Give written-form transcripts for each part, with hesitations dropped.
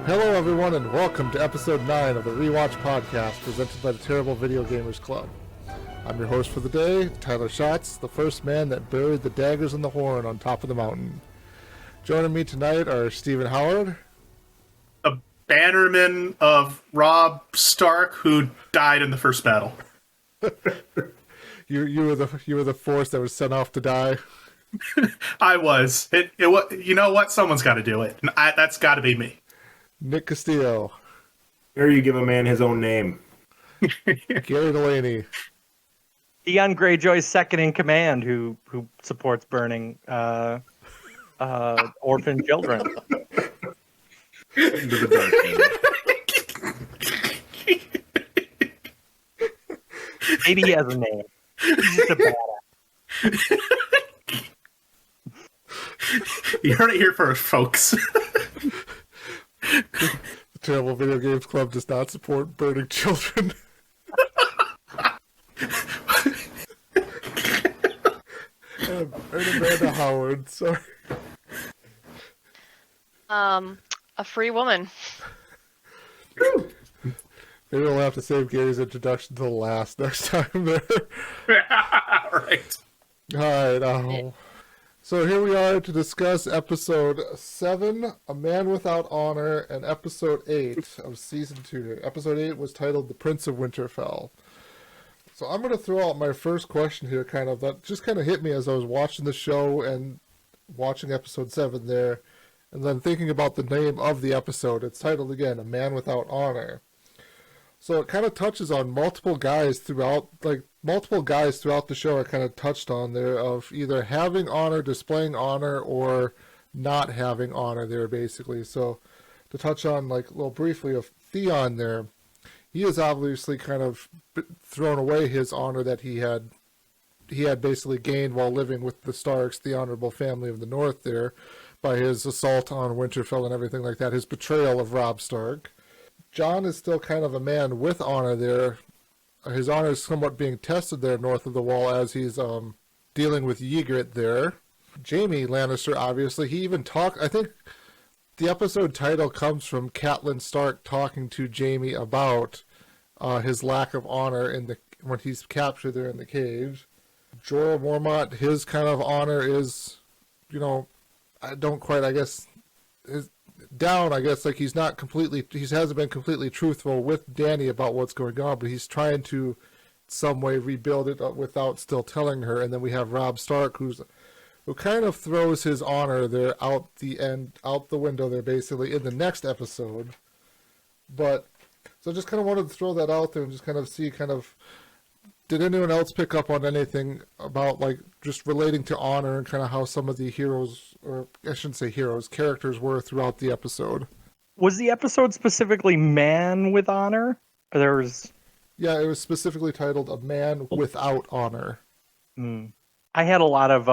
Hello, everyone, and welcome to episode 9 of the Rewatch podcast presented by the Terrible Video Gamers Club. I'm your host for the day, Tyler Schatz, the first man that buried the daggers in the horn on top of the mountain. Joining me tonight are Stephen Howard, a bannerman of Robb Stark who died in the first battle. you were the force that was sent off to die. I was. You know what? Someone's got to do it. And that's got to be me. Nick Castillo. Or you give a man his own name. Gary Delaney. Theon Greyjoy's second in command, who supports burning orphan children. Into the dark age. Maybe he has a name. He's just a badass. You heard it here first, folks. The Terrible Video Games Club does not support burning children. And Amanda Howard, sorry. A free woman. Maybe we'll have to save Gary's introduction to the last next time there. Right. Alright, so here we are to discuss episode 7, A Man Without Honor, and episode 8 of season 2. Episode 8 was titled The Prince of Winterfell. So I'm going to throw out my first question here, that just hit me as I was watching the show and watching episode 7 there, and then thinking about the name of the episode. It's titled again, A Man Without Honor. So it kind of touches on multiple guys throughout the show are kind of touched on there of either having honor, displaying honor, or not having honor there, basically. So to touch on, a little briefly of Theon there, he has obviously kind of thrown away his honor that he had basically gained while living with the Starks, the honorable family of the North there, by his assault on Winterfell and everything like that, his betrayal of Robb Stark. Jon is still kind of a man with honor there. His honor is somewhat being tested there north of the wall as he's dealing with Ygritte there. Jaime Lannister, obviously, he even talked, I think the episode title comes from Catelyn Stark talking to Jaime about his lack of honor when he's captured there in the cave. Jorah Mormont, his kind of honor is, he hasn't been completely truthful with Dany about what's going on, but he's trying to some way rebuild it without still telling her. And then we have Robb Stark, who kind of throws his honor there out the window there, basically, in the next episode. But, so I just kind of wanted to throw that out there and just kind of see did anyone else pick up on anything about, just relating to honor and kind of how some of the heroes, or I shouldn't say heroes, characters were throughout the episode? Was the episode specifically Man with Honor? Yeah, it was specifically titled A Man Without Honor. I had a lot of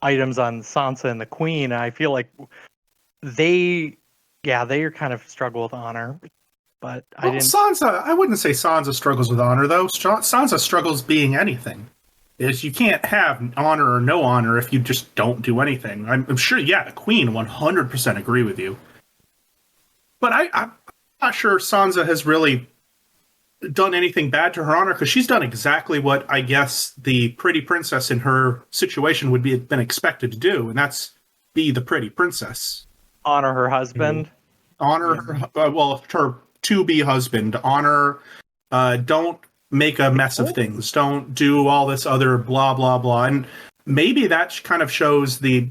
items on Sansa and the Queen, and I feel like they are kind of struggle with honor. But Sansa, I wouldn't say Sansa struggles with honor, though. Sansa struggles being anything. You can't have honor or no honor if you just don't do anything. I'm sure, the Queen 100% agree with you. But I'm not sure Sansa has really done anything bad to her honor, because she's done exactly what I guess the pretty princess in her situation would been expected to do, and that's be the pretty princess. Honor her husband. Mm-hmm. Honor her to-be husband. Honor, don't make a mess of things. Don't do all this other blah, blah, blah. And maybe that kind of shows the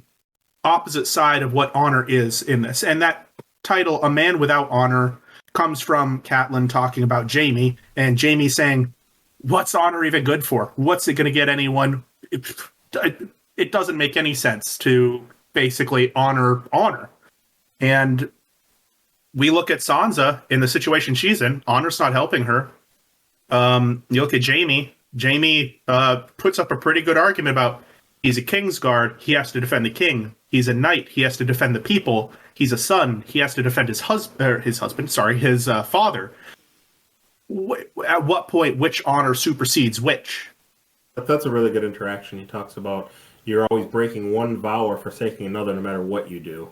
opposite side of what honor is in this. And that title, A Man Without Honor, comes from Catelyn talking about Jaime, and Jaime saying, what's honor even good for? What's it going to get anyone? It doesn't make any sense to basically honor. And we look at Sansa in the situation she's in. Honor's not helping her. You look at Jaime. Jaime puts up a pretty good argument about he's a Kingsguard. He has to defend the king. He's a knight. He has to defend the people. He's a son. He has to defend his father. At what point, which honor supersedes which? But that's a really good interaction. He talks about you're always breaking one vow or forsaking another no matter what you do.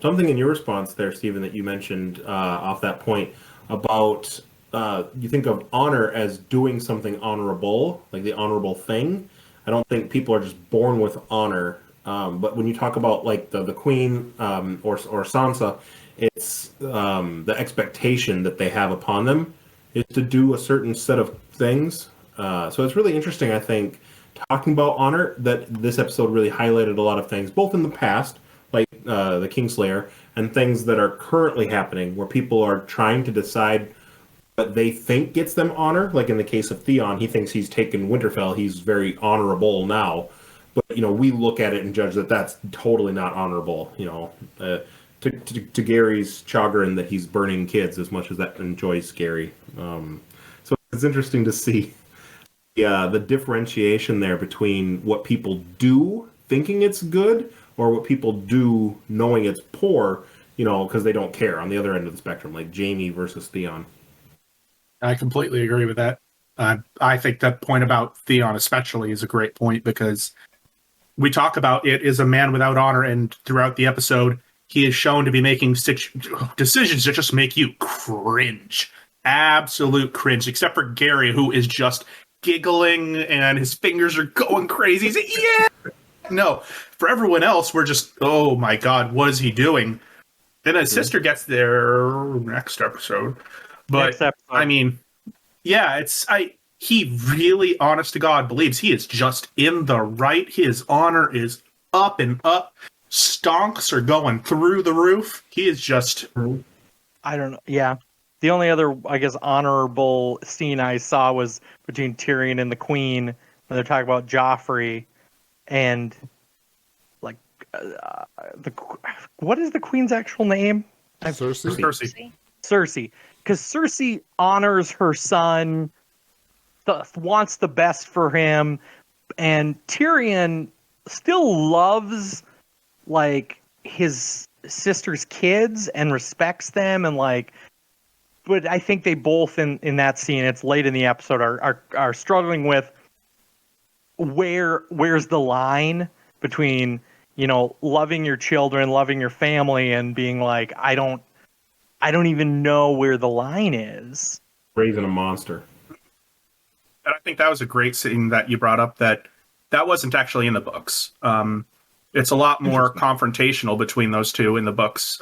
Something in your response there, Stephen, that you mentioned off that point about you think of honor as doing something honorable, like the honorable thing. I don't think people are just born with honor. But when you talk about like the queen or Sansa, it's the expectation that they have upon them is to do a certain set of things. So it's really interesting, I think, talking about honor, that this episode really highlighted a lot of things, both in the past, like the Kingslayer, and things that are currently happening where people are trying to decide what they think gets them honor. Like in the case of Theon, he thinks he's taken Winterfell. He's very honorable now. But, we look at it and judge that that's totally not honorable, to Gary's chagrin that he's burning kids as much as that enjoys Gary. So it's interesting to see the differentiation there between what people do thinking it's good or what people do knowing it's poor, because they don't care on the other end of the spectrum, like Jaime versus Theon. I completely agree with that. I think that point about Theon especially is a great point because we talk about it is a man without honor, and throughout the episode, he is shown to be making decisions that just make you cringe. Absolute cringe, except for Gary, who is just giggling and his fingers are going crazy. He's like, yeah! No, for everyone else, we're just, oh my god, what is he doing? And his sister gets there next episode. But, I mean, yeah, he really, honest to God, believes he is just in the right. His honor is up and up. Stonks are going through the roof. He is just... I don't know. Yeah. The only other, I guess, honorable scene I saw was between Tyrion and the Queen when they're talking about Joffrey and, like, what is the Queen's actual name? Cersei. Cersei. Because Cersei honors her son, wants the best for him, and Tyrion still loves, like, his sister's kids and respects them, and, like, but I think they both in that scene, it's late in the episode, are struggling with where's the line between, loving your children, loving your family, and being like, I don't even know where the line is. Raising a monster. And I think that was a great scene that you brought up that wasn't actually in the books. It's a lot more confrontational between those two in the books.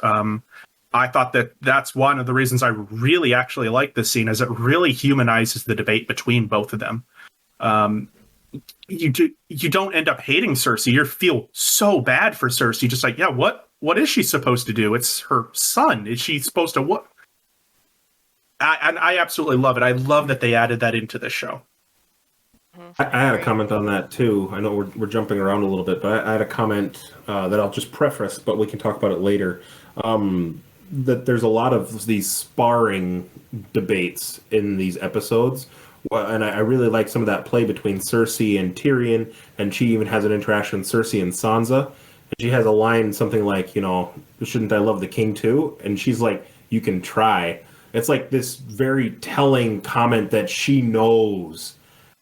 I thought that's one of the reasons I really actually like this scene, is it really humanizes the debate between both of them. You don't end up hating Cersei. You feel so bad for Cersei. Just like, yeah, what is she supposed to do? It's her son. Is she supposed to what? I absolutely love it. I love that they added that into the show. I had a comment on that too. I know we're jumping around a little bit, but I had a comment that I'll just preface, but we can talk about it later. That there's a lot of these sparring debates in these episodes, and I really like some of that play between Cersei and Tyrion, and she even has an interaction with Cersei and Sansa. And she has a line, something like, shouldn't I love the king too? And she's like, you can try. It's like this very telling comment that she knows,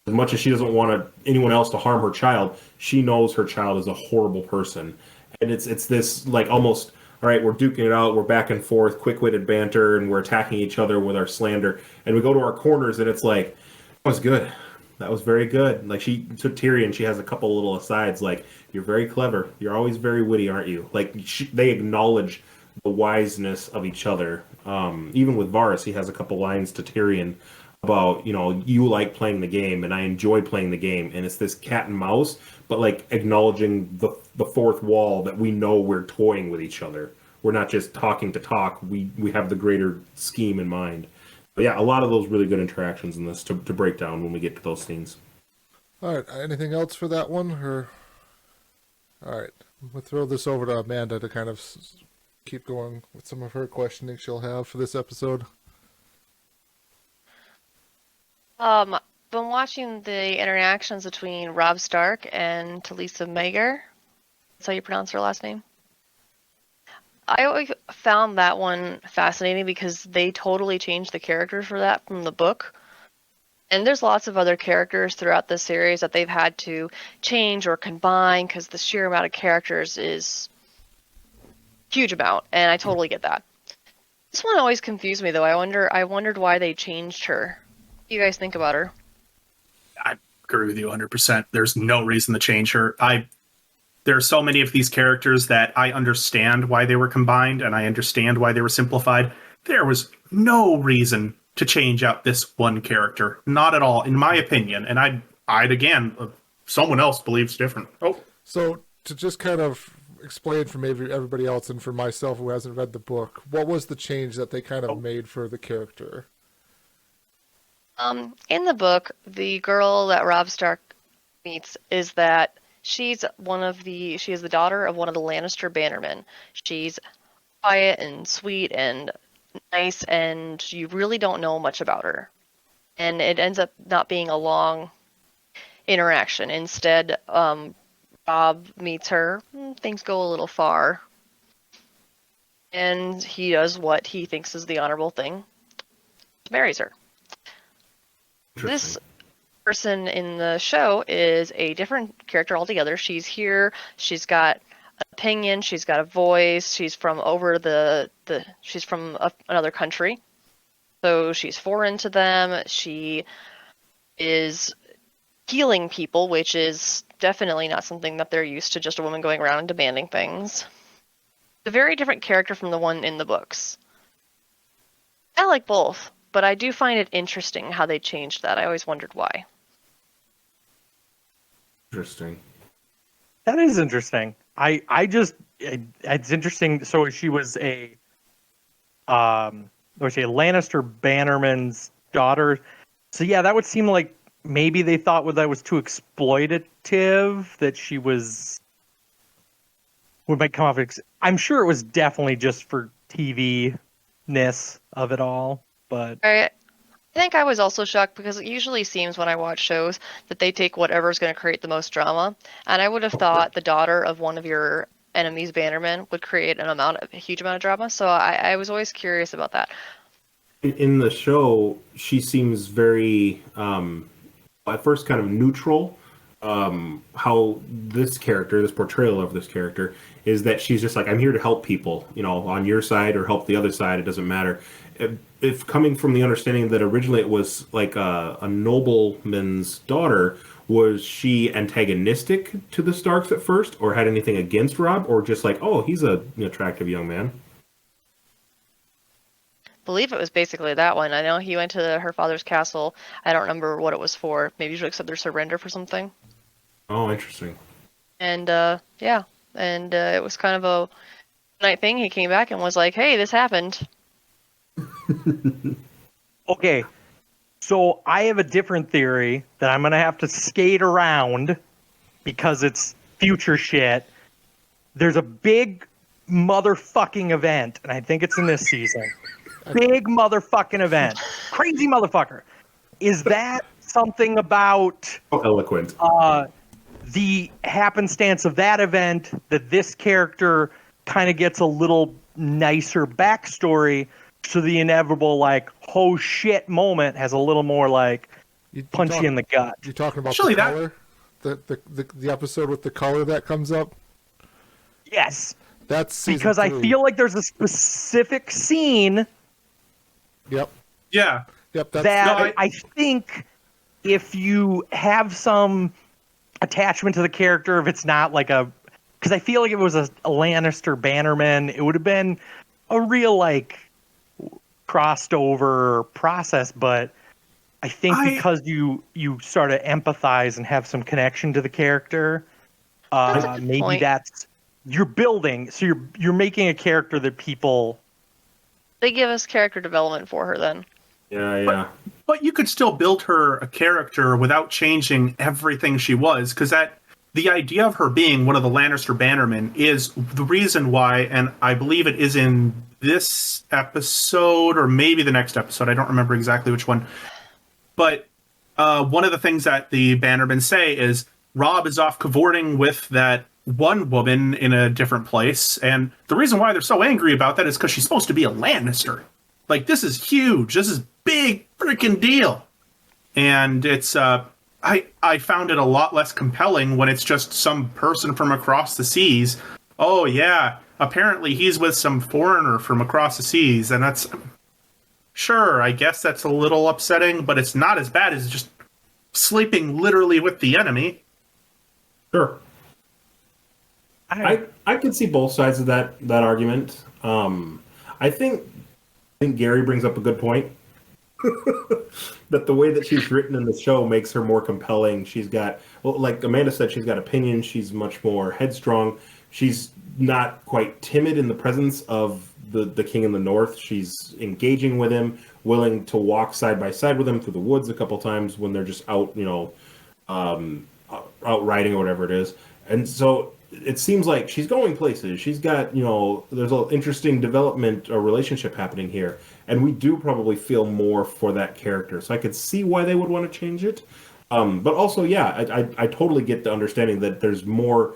as much as she doesn't want anyone else to harm her child, she knows her child is a horrible person. And it's this like almost, all right, we're duking it out, we're back and forth, quick-witted banter, and we're attacking each other with our slander. And we go to our corners, and it's like, that was good. That was very good. Like, to Tyrion, she has a couple little asides, like, you're very clever. You're always very witty, aren't you? Like, they acknowledge the wiseness of each other. Even with Varys, he has a couple lines to Tyrion about, you like playing the game, and I enjoy playing the game. And it's this cat and mouse, but, like, acknowledging the fourth wall that we know we're toying with each other. We're not just talking to talk. We have the greater scheme in mind. But yeah, a lot of those really good interactions in this to break down when we get to those scenes. All right. Anything else for that one? All right. We'll throw this over to Amanda to kind of keep going with some of her questioning she'll have for this episode. Been watching the interactions between Robb Stark and Talisa Mager. That's how you pronounce her last name. I always found that one fascinating because they totally changed the characters for that from the book. And there's lots of other characters throughout the series that they've had to change or combine because the sheer amount of characters is huge amount, and I totally get that. This one always confused me though. I wondered why they changed her. What do you guys think about her? I agree with you 100%. There's no reason to change her. There are so many of these characters that I understand why they were combined, and I understand why they were simplified. There was no reason to change out this one character. Not at all, in my opinion. And I'd again, someone else believes different. Oh. So to just kind of explain for maybe everybody else and for myself who hasn't read the book, what was the change that they kind of made for the character? In the book, the girl that Robb Stark meets is that she is the daughter of one of the Lannister bannermen. She's quiet and sweet and nice, and you really don't know much about her. And it ends up not being a long interaction. Instead, Robb meets her, things go a little far, and he does what he thinks is the honorable thing, marries her. This person in the show is a different character altogether. She's here, she's got an opinion, she's got a voice, she's from she's from another country, so she's foreign to them. She is healing people, which is definitely not something that they're used to, just a woman going around and demanding things. A very different character from the one in the books. I like both, but I do find it interesting how they changed that. I always wondered why. Interesting. That is interesting. It's interesting. So she was a Lannister bannerman's daughter. So yeah, that would seem like maybe they thought that was too exploitative, that she might come off. I'm sure it was definitely just for TV-ness of it all, but I think I was also shocked because it usually seems when I watch shows that they take whatever's going to create the most drama, and I would have thought the daughter of one of your enemy's bannermen would create a huge amount of drama. So I was always curious about that. In the show, she seems very, at first, kind of neutral. How this portrayal of this character, is that she's just like, I'm here to help people, on your side or help the other side, it doesn't matter. If coming from the understanding that originally it was like a nobleman's daughter, was she antagonistic to the Starks at first, or had anything against Robb, or just like, oh, he's an attractive young man? Believe it was basically that one. I know he went to her father's castle. I don't remember what it was for. Maybe to accept their surrender for something. Oh, interesting. And it was kind of a night thing. He came back and was like, "Hey, this happened." okay. So I have a different theory that I'm gonna have to skate around because it's future shit. There's a big motherfucking event, and I think it's in this season. Big motherfucking event. Crazy motherfucker. Is that something about eloquent? The happenstance of that event that this character kind of gets a little nicer backstory, so the inevitable like oh shit moment has a little more like punch you in the gut. You're talking about Actually, the color, the episode with the color that comes up. Yes, that's because 3. I feel like there's a specific scene. Yep. Yeah. Yep. I think if you have some attachment to the character, if it's not like because I feel like if it was a Lannister bannerman, it would have been a real like crossed over process. But I think because you sort of empathize and have some connection to the character, maybe point. that's you're building. So you're making a character that people. They give us character development for her then. Yeah. But you could still build her a character without changing everything she was, because the idea of her being one of the Lannister bannermen is the reason why, and I believe it is in this episode or maybe the next episode. I don't remember exactly which one. But one of the things that the bannermen say is Robb is off cavorting with that one woman in a different place, and the reason why they're so angry about that is because she's supposed to be a Lannister. Like, this is huge. This is big freaking deal. And it's I found it a lot less compelling when it's just some person from across the seas oh yeah, apparently he's with some foreigner from across the seas, and that's sure. I guess that's a little upsetting, but it's not as bad as just sleeping literally with the enemy. Sure. I can see both sides of that argument. I think Gary brings up a good point. That the way that she's written in the show makes her more compelling. She's got, well, like Amanda said, she's got opinions. She's much more headstrong. She's not quite timid in the presence of the king in the north. She's engaging with him, willing to walk side by side with him through the woods a couple times when they're just out, out riding or whatever it is. And so it seems like she's going places. She's got, there's an interesting development or relationship happening here. And we do probably feel more for that character. So I could see why they would want to change it. But also, yeah, I totally get the understanding that there's more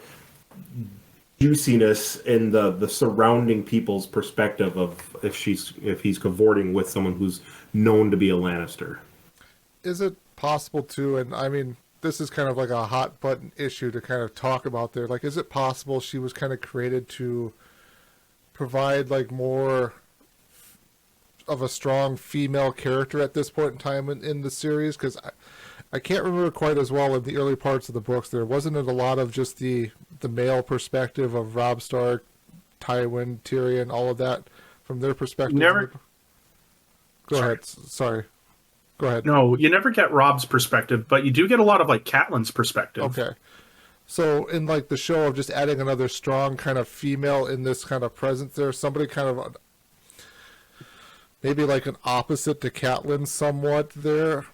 juiciness in the surrounding people's perspective of if he's cavorting with someone who's known to be a Lannister. Is it possible to, and I mean, this is kind of like a hot button issue to kind of talk about there. Like, is it possible she was kind of created to provide like more of a strong female character at this point in time in the series? Because I can't remember quite as well in the early parts of the books. There wasn't it a lot of just the male perspective of Robb Stark, Tywin, Tyrion, all of that from their perspective. Go ahead. Sorry. Go ahead. No, you never get Robb's perspective, but you do get a lot of like Catelyn's perspective. Okay. So in like the show of just adding another strong kind of female in this kind of presence there, somebody kind of maybe like an opposite to Catelyn somewhat there.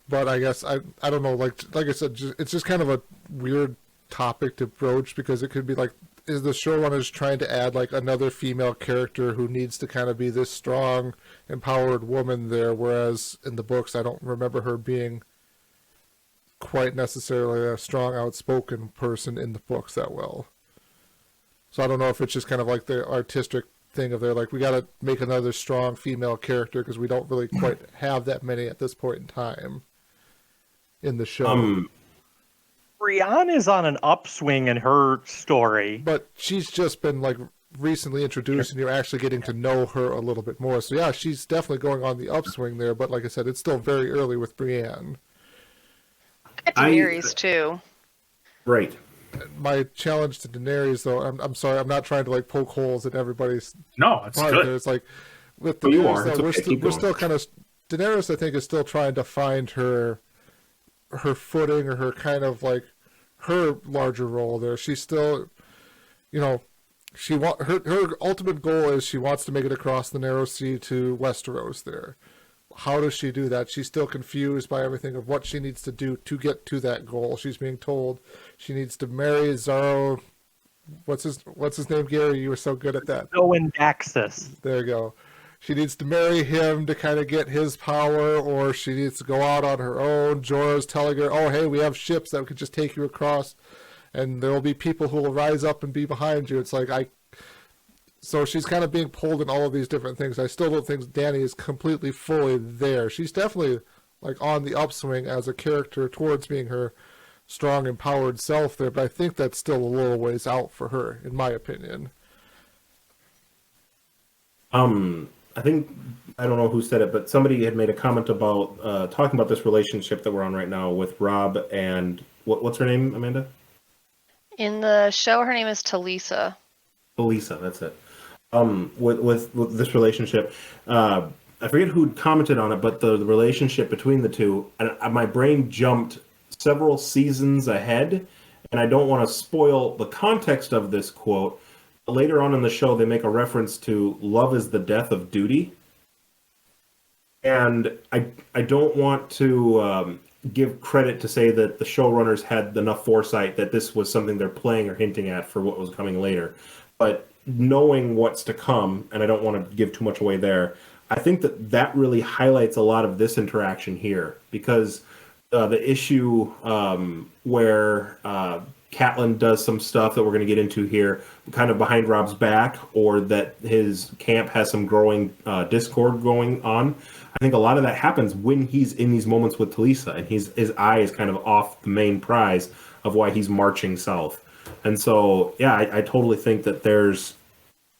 But I guess I don't know, like I said, it's just kind of a weird topic to broach because it could be like, is the showrunners trying to add like another female character who needs to kind of be this strong, empowered woman there, whereas in the books I don't remember her being quite necessarily a strong, outspoken person in the books that well. So I don't know if it's just kind of like the artistic thing of they're like, we got to make another strong female character because we don't really quite have that many at this point in time in the show. Brienne is on an upswing in her story. But she's just been like recently introduced and you're actually getting to know her a little bit more. So yeah, she's definitely going on the upswing there, but like I said, it's still very early with Brienne. Daenerys too. Right. My challenge to Daenerys, though, I'm sorry, I'm not trying to like poke holes in everybody's. No, it's good. There. It's like with Daenerys, though, we're still kind of Daenerys. I think is still trying to find her footing or her kind of like her larger role there. She's still, her ultimate goal is she wants to make it across the narrow sea to Westeros there. How does she do that? She's still confused by everything of what she needs to do to get to that goal. She's being told she needs to marry Zaro. What's his name, Gary? You were so good at that. Owen Daxus. There you go. She needs to marry him to kind of get his power, or she needs to go out on her own. Jorah's telling her, oh, hey, we have ships that could just take you across, and there will be people who will rise up and be behind you. It's like, so she's kind of being pulled in all of these different things. I still don't think Dany is completely fully there. She's definitely like on the upswing as a character towards being her strong, empowered self there, but I think that's still a little ways out for her, in my opinion. I think, I don't know who said it, but somebody had made a comment about talking about this relationship that we're on right now with Robb and what's her name, Amanda? In the show, her name is Talisa. Talisa, that's it. With this relationship, I forget who commented on it, but the relationship between the two, and my brain jumped several seasons ahead, and I don't want to spoil the context of this quote. Later on in the show, they make a reference to love is the death of duty. And I don't want to give credit to say that the showrunners had enough foresight that this was something they're playing or hinting at for what was coming later. But knowing what's to come, and I don't want to give too much away there, I think that really highlights a lot of this interaction here. Because the issue where Catelyn does some stuff that we're going to get into here, kind of behind Robb's back, or that his camp has some growing discord going on. I think a lot of that happens when he's in these moments with Talisa, and his eye is kind of off the main prize of why he's marching south. And so, yeah, I totally think that there's,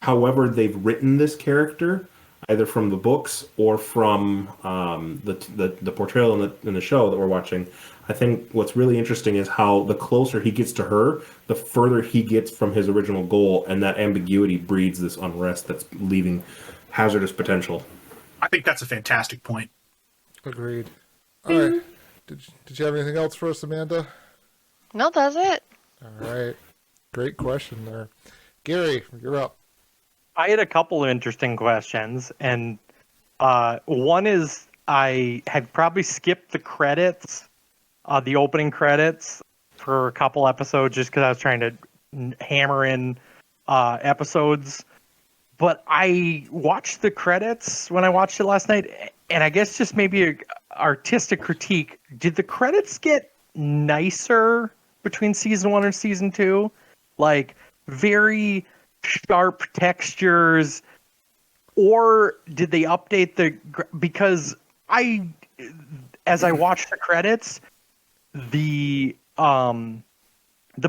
however they've written this character, either from the books or from the portrayal in the show that we're watching. I think what's really interesting is how the closer he gets to her, the further he gets from his original goal, and that ambiguity breeds this unrest that's leaving hazardous potential. I think that's a fantastic point. Agreed. All right. Did you have anything else for us, Amanda? No, that's it. All right. Great question there. Gary, you're up. I had a couple of interesting questions, and one is I had probably skipped the credits, the opening credits, for a couple episodes just because I was trying to hammer in episodes. But I watched the credits when I watched it last night, and I guess just maybe an artistic critique. Did the credits get nicer between season 1 and season 2? Like, very sharp textures, or did they update because as I watched the credits, the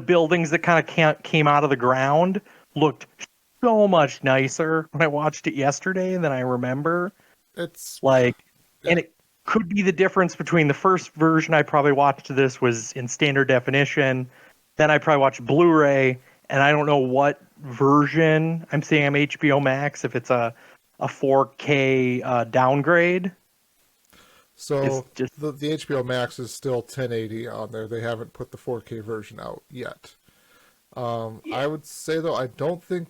buildings that kind of came out of the ground looked so much nicer when I watched it yesterday than I remember. It's like, and it could be the difference between the first version I probably watched this was in standard definition, then I probably watched Blu-ray, and I don't know what version I'm seeing on HBO Max, if it's a 4K downgrade. So the HBO Max is still 1080 on there. They haven't put the 4K version out yet. I would say, though, I don't think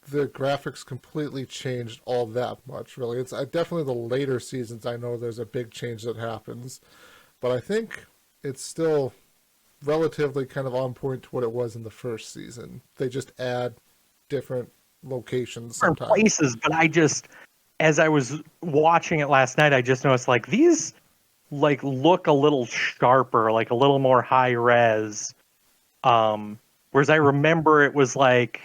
the graphics completely changed all that much, really. It's definitely the later seasons, I know there's a big change that happens. But I think it's still relatively kind of on point to what it was in the first season. They just add different locations sometimes. Different places, but as I was watching it last night, I just noticed, like, these, like, look a little sharper, like a little more high res. Whereas I remember it was like,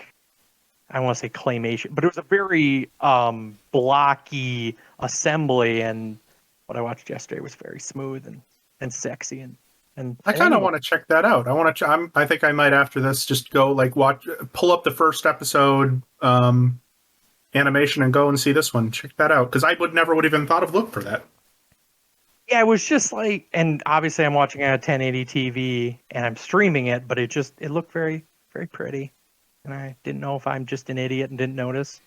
I want to say claymation, but it was a very blocky assembly, and what I watched yesterday was very smooth and sexy and I kind of want to check that out. I think I might after this just go pull up the first episode animation and go and see this one. Check that out, because I would even thought of look for that. Yeah, it was just like, and obviously I'm watching it on a 1080 TV and I'm streaming it, but it looked very, very pretty. And I didn't know if I'm just an idiot and didn't notice.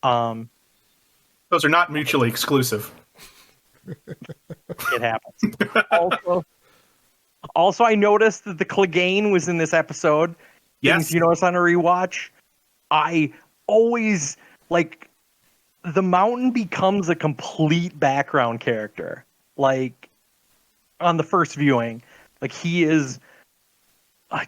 Those are not mutually exclusive. It happens. Also, I noticed that the Clegane was in this episode. Yes. Things you notice on a rewatch. I always, like, the Mountain becomes a complete background character. Like, on the first viewing. Like, he is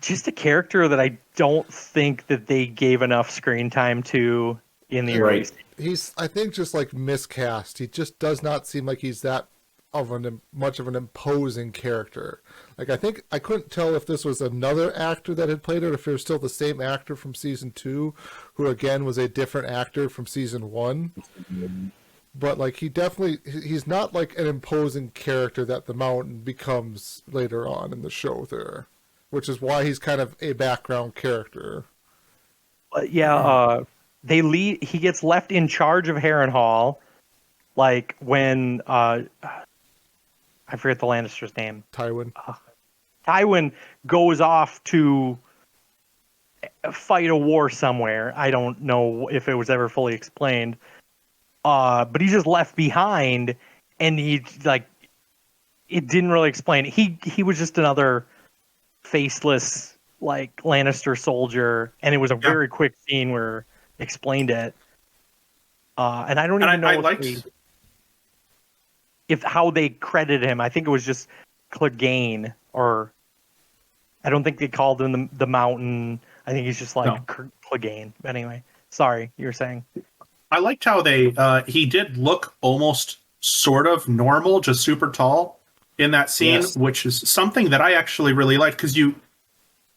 just a character that I don't think that they gave enough screen time to in the early season. He's, I think, just like miscast. He just does not seem like he's that much of an imposing character. Like, I think I couldn't tell if this was another actor that had played it, or if it was still the same actor from season 2, who again was a different actor from season 1. But like, he's not like an imposing character that the Mountain becomes later on in the show there, which is why he's kind of a background character. Yeah, he gets left in charge of Harrenhal, like when I forget the Lannister's name. Tywin. Tywin goes off to fight a war somewhere. I don't know if it was ever fully explained. But he's just left behind, and it didn't really explain. He was just another faceless, like, Lannister soldier, and it was a very quick scene where it explained it. And I don't even know if how they credited him. I think it was just Clegane, or I don't think they called him the Mountain. I think he's just like Clegane. But anyway, sorry, you were saying. I liked how he did look almost sort of normal, just super tall in that scene, which is something that I actually really liked, because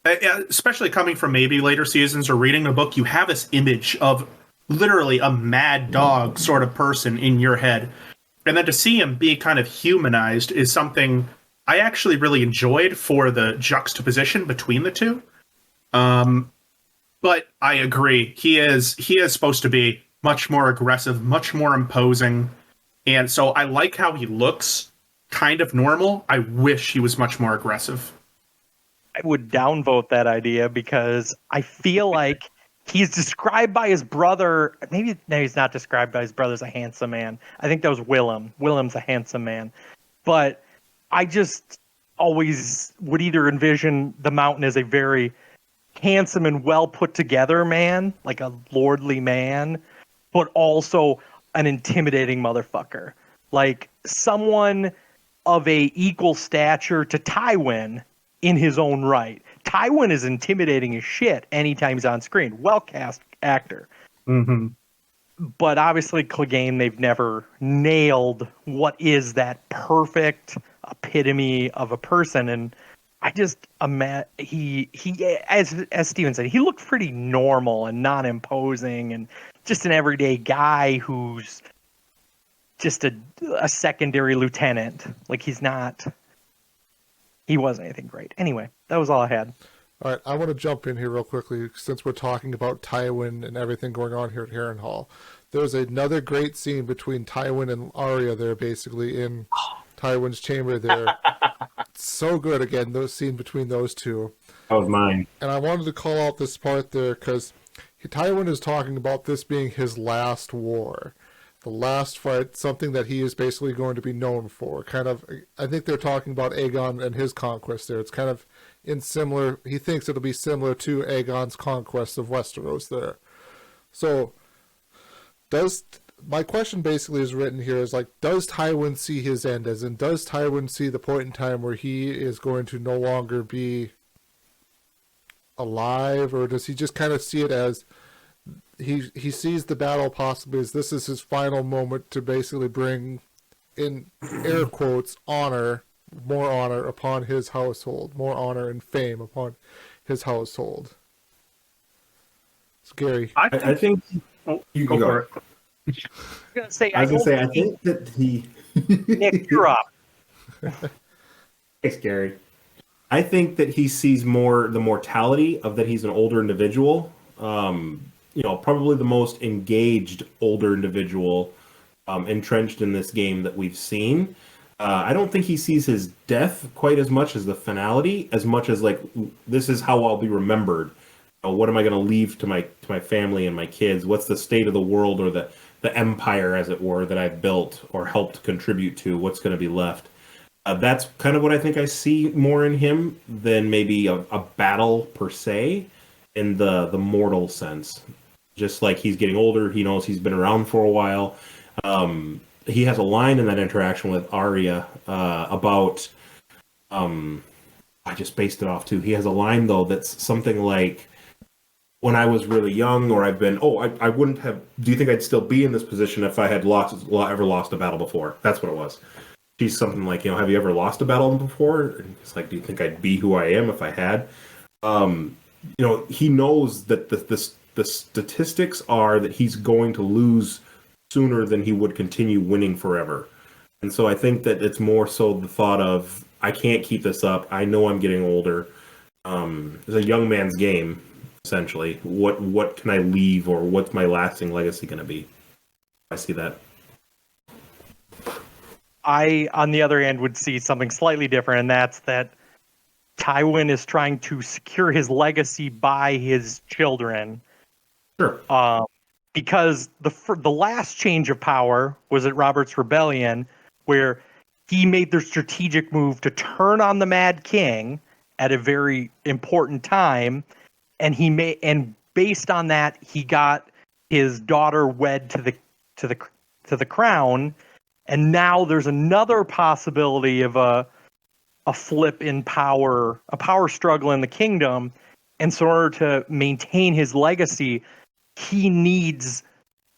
especially coming from maybe later seasons or reading the book, you have this image of literally a mad dog sort of person in your head. And then to see him be kind of humanized is something I actually really enjoyed for the juxtaposition between the two. But I agree. He is supposed to be much more aggressive, much more imposing. And so I like how he looks kind of normal. I wish he was much more aggressive. I would downvote that idea because I feel like he's described by his brother. Maybe no, he's not described by his brother as a handsome man. I think that was Willem. Willem's a handsome man. But I just always would either envision the Mountain as a very handsome and well put together man, like a lordly man, but also an intimidating motherfucker. Like someone of a equal stature to Tywin in his own right. Tywin is intimidating as shit anytime he's on screen. Well cast actor. Mm-hmm. But obviously Clegane, they've never nailed what is that perfect epitome of a person. And I just he as Steven said, he looked pretty normal and non-imposing and just an everyday guy who's just a secondary lieutenant. Like he wasn't anything great. Anyway, that was all I had. All right, I want to jump in here real quickly since we're talking about Tywin and everything going on here at Harrenhal. There's another great scene between Tywin and Arya there, basically in Tywin's chamber there. So good, again, those scene between those two. That was mine. And I wanted to call out this part there because Tywin is talking about this being his last war. The last fight, something that he is basically going to be known for. Kind of, I think they're talking about Aegon and his conquest there. It's kind of he thinks it'll be similar to Aegon's conquest of Westeros there. So, my question basically is written here is like, does Tywin see his end? As in, does Tywin see the point in time where he is going to no longer be alive? Or does he just kind of see it as he sees the battle possibly as this is his final moment to basically bring, in air quotes, more honor upon his household, more honor and fame upon his household? Scary. I think You go for it. I think that he Nick, you're up. Thanks, Gary. I think that he sees more the mortality of that he's an older individual. Probably the most engaged older individual entrenched in this game that we've seen. I don't think he sees his death quite as much as the finality, as much as like, this is how I'll be remembered. What am I going to leave to my family and my kids? What's the state of the world or the empire, as it were, that I've built or helped contribute to? What's going to be left? That's kind of what I think I see more in him than maybe a battle per se, in the mortal sense. Just like he's getting older, he knows he's been around for a while. He has a line in that interaction with Arya about. I just based it off too. He has a line though that's something like, "When I was really young, or I've been, I wouldn't have. Do you think I'd still be in this position if I had ever lost a battle before?" That's what it was. She's something like, have you ever lost a battle before? And it's like, do you think I'd be who I am if I had? He knows that the statistics are that he's going to lose sooner than he would continue winning forever. And so I think that it's more so the thought of, I can't keep this up. I know I'm getting older. It's a young man's game, essentially. What can I leave, or what's my lasting legacy going to be? I see that. I, on the other hand, would see something slightly different, and that's that Tywin is trying to secure his legacy by his children. Sure. Because the last change of power was at Robert's Rebellion, where he made the strategic move to turn on the Mad King at a very important time, and based on that, he got his daughter wed to the crown, and now there's another possibility of a flip in power, a power struggle in the kingdom, and so in order to maintain his legacy, he needs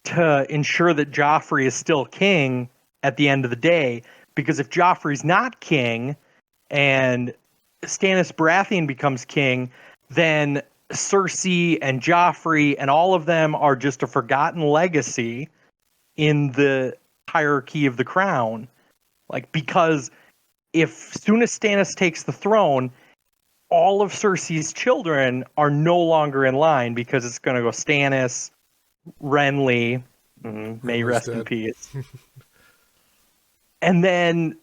to ensure that Joffrey is still king at the end of the day. Because if Joffrey's not king and Stannis Baratheon becomes king, then Cersei and Joffrey and all of them are just a forgotten legacy in the hierarchy of the crown. Like, because if soon as Stannis takes the throne, all of Cersei's children are no longer in line because it's going to go Stannis, Renly, may Renly's rest in dead. peace, and then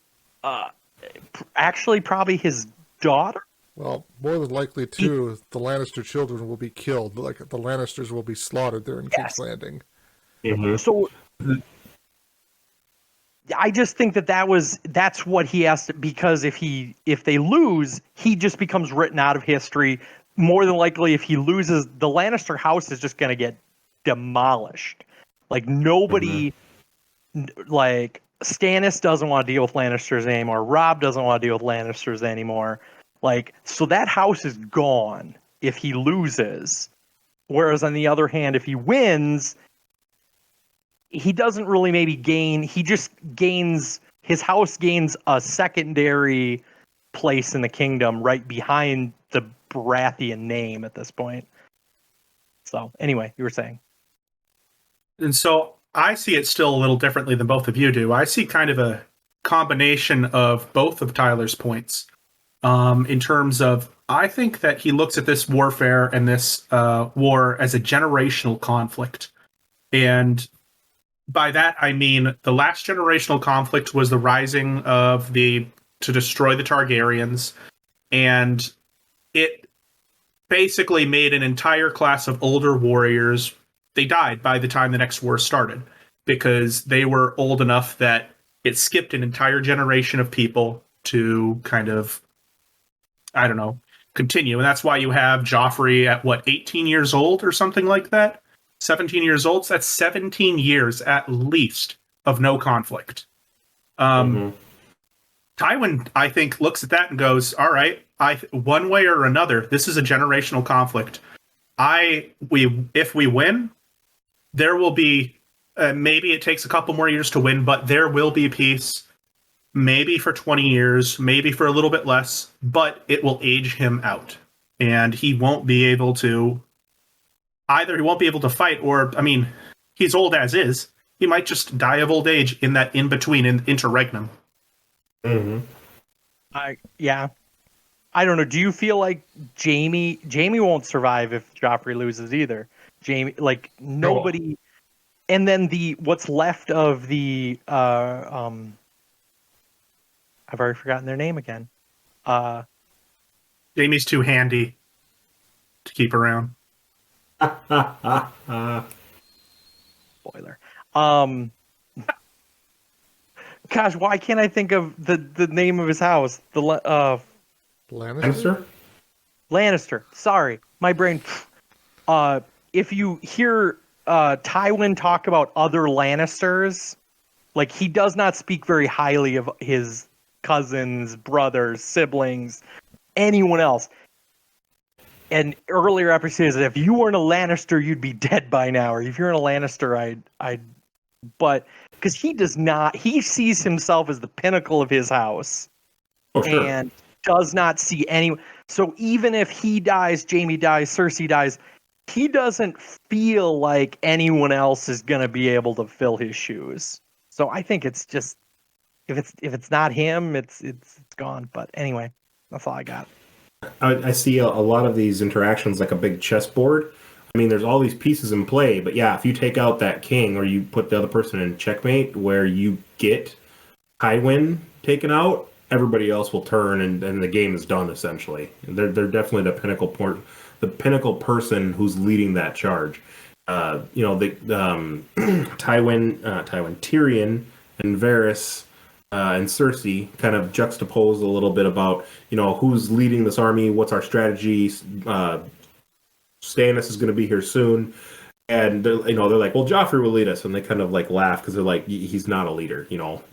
actually probably his daughter. Well, more than likely, too, the Lannister children will be killed. Like, the Lannisters will be slaughtered there in King's Landing. Mhm. So I just think that's what he has to, because if they lose, he just becomes written out of history. More than likely, if he loses, the Lannister house is just going to get demolished. Like nobody, like Stannis doesn't want to deal with Lannisters anymore. Robb doesn't want to deal with Lannisters anymore. Like, so that house is gone if he loses. Whereas on the other hand, if he wins, he doesn't really maybe gain. He just gains, his house gains a secondary place in the kingdom right behind the Baratheon name at this point. So anyway, you were saying. And so I see it still a little differently than both of you do. I see kind of a combination of both of Tyler's points. In terms of, I think that he looks at this warfare and this war as a generational conflict. And by that, I mean the last generational conflict was the rising of to destroy the Targaryens. And it basically made an entire class of older warriors. They died by the time the next war started because they were old enough that it skipped an entire generation of people to kind of, I don't know, continue. And that's why you have Joffrey at 18 years old or something like that? 17 years old? So that's 17 years at least of no conflict. Tywin, I think, looks at that and goes, all right, one way or another, this is a generational conflict. If we win, there will be, maybe it takes a couple more years to win, but there will be peace. Maybe for 20 years, maybe for a little bit less, but it will age him out. And he won't be able to, either he won't be able to fight, or, I mean, he's old as is. He might just die of old age in that in-between interregnum. Yeah. I don't know. Do you feel like Jamie won't survive if Joffrey loses either? Jamie, like, nobody. And then what's left of the, I've already forgotten their name again. Jamie's too handy to keep around. Spoiler. Gosh, why can't I think of the name of his house? Lannister? Lannister. Sorry, my brain. If you hear Tywin talk about other Lannisters, like, he does not speak very highly of his cousins, brothers, siblings, anyone else. And earlier episodes, if you weren't a Lannister, you'd be dead by now. Or if you're a Lannister, but because he does not, he sees himself as the pinnacle of his house, and does not see any. So even if he dies, Jamie dies, Cersei dies, he doesn't feel like anyone else is going to be able to fill his shoes. So I think it's just, if it's not him, it's gone. But anyway, that's all I got. I see a lot of these interactions like a big chessboard. I mean, there's all these pieces in play, but yeah, if you take out that king or you put the other person in checkmate where you get Tywin taken out, everybody else will turn and the game is done essentially. They're definitely the pinnacle person who's leading that charge. Tywin, Tyrion, and Varys and Cersei kind of juxtapose a little bit about, who's leading this army, what's our strategy. Stannis is going to be here soon, and they're like, well, Joffrey will lead us, and they kind of like laugh because they're like, he's not a leader,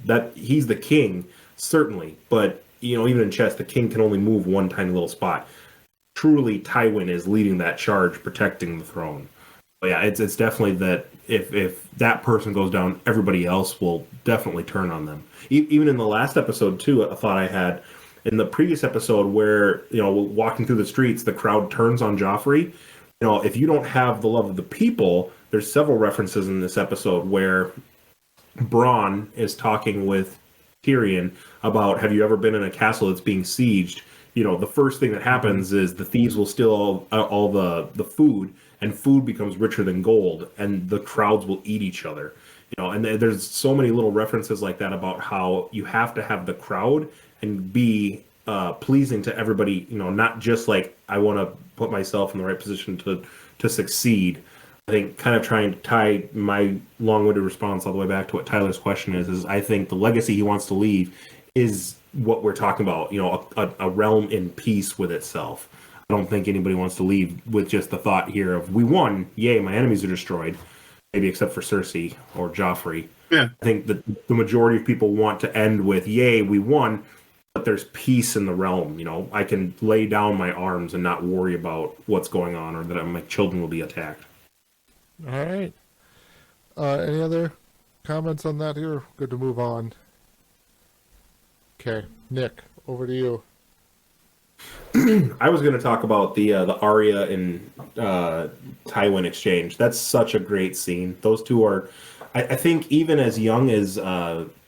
that he's the king certainly, but even in chess, the king can only move one tiny little spot. Truly, Tywin is leading that charge, protecting the throne. But yeah, it's definitely that if that person goes down, everybody else will definitely turn on them. Even in the last episode too, a thought I had in the previous episode where walking through the streets, the crowd turns on Joffrey. If you don't have the love of the people, there's several references in this episode where Bronn is talking with Tyrion about, have you ever been in a castle that's being sieged? the first thing that happens is the thieves will steal all the food, and food becomes richer than gold, and the crowds will eat each other. And there's so many little references like that about how you have to have the crowd and be pleasing to everybody. Not just like I want to put myself in the right position to succeed. I think kind of trying to tie my long-winded response all the way back to what Tyler's question is I think the legacy he wants to leave is what we're talking about, a realm in peace with itself. I don't think anybody wants to leave with just the thought here of, we won, yay, my enemies are destroyed, maybe except for Cersei or Joffrey. Yeah. I think that the majority of people want to end with, yay, we won, but there's peace in the realm. I can lay down my arms and not worry about what's going on, or that my children will be attacked. All right. Any other comments on that here? Good to move on. Okay, Nick, over to you. I was going to talk about the Arya and Tywin exchange. That's such a great scene. Those two are, I think, even as young as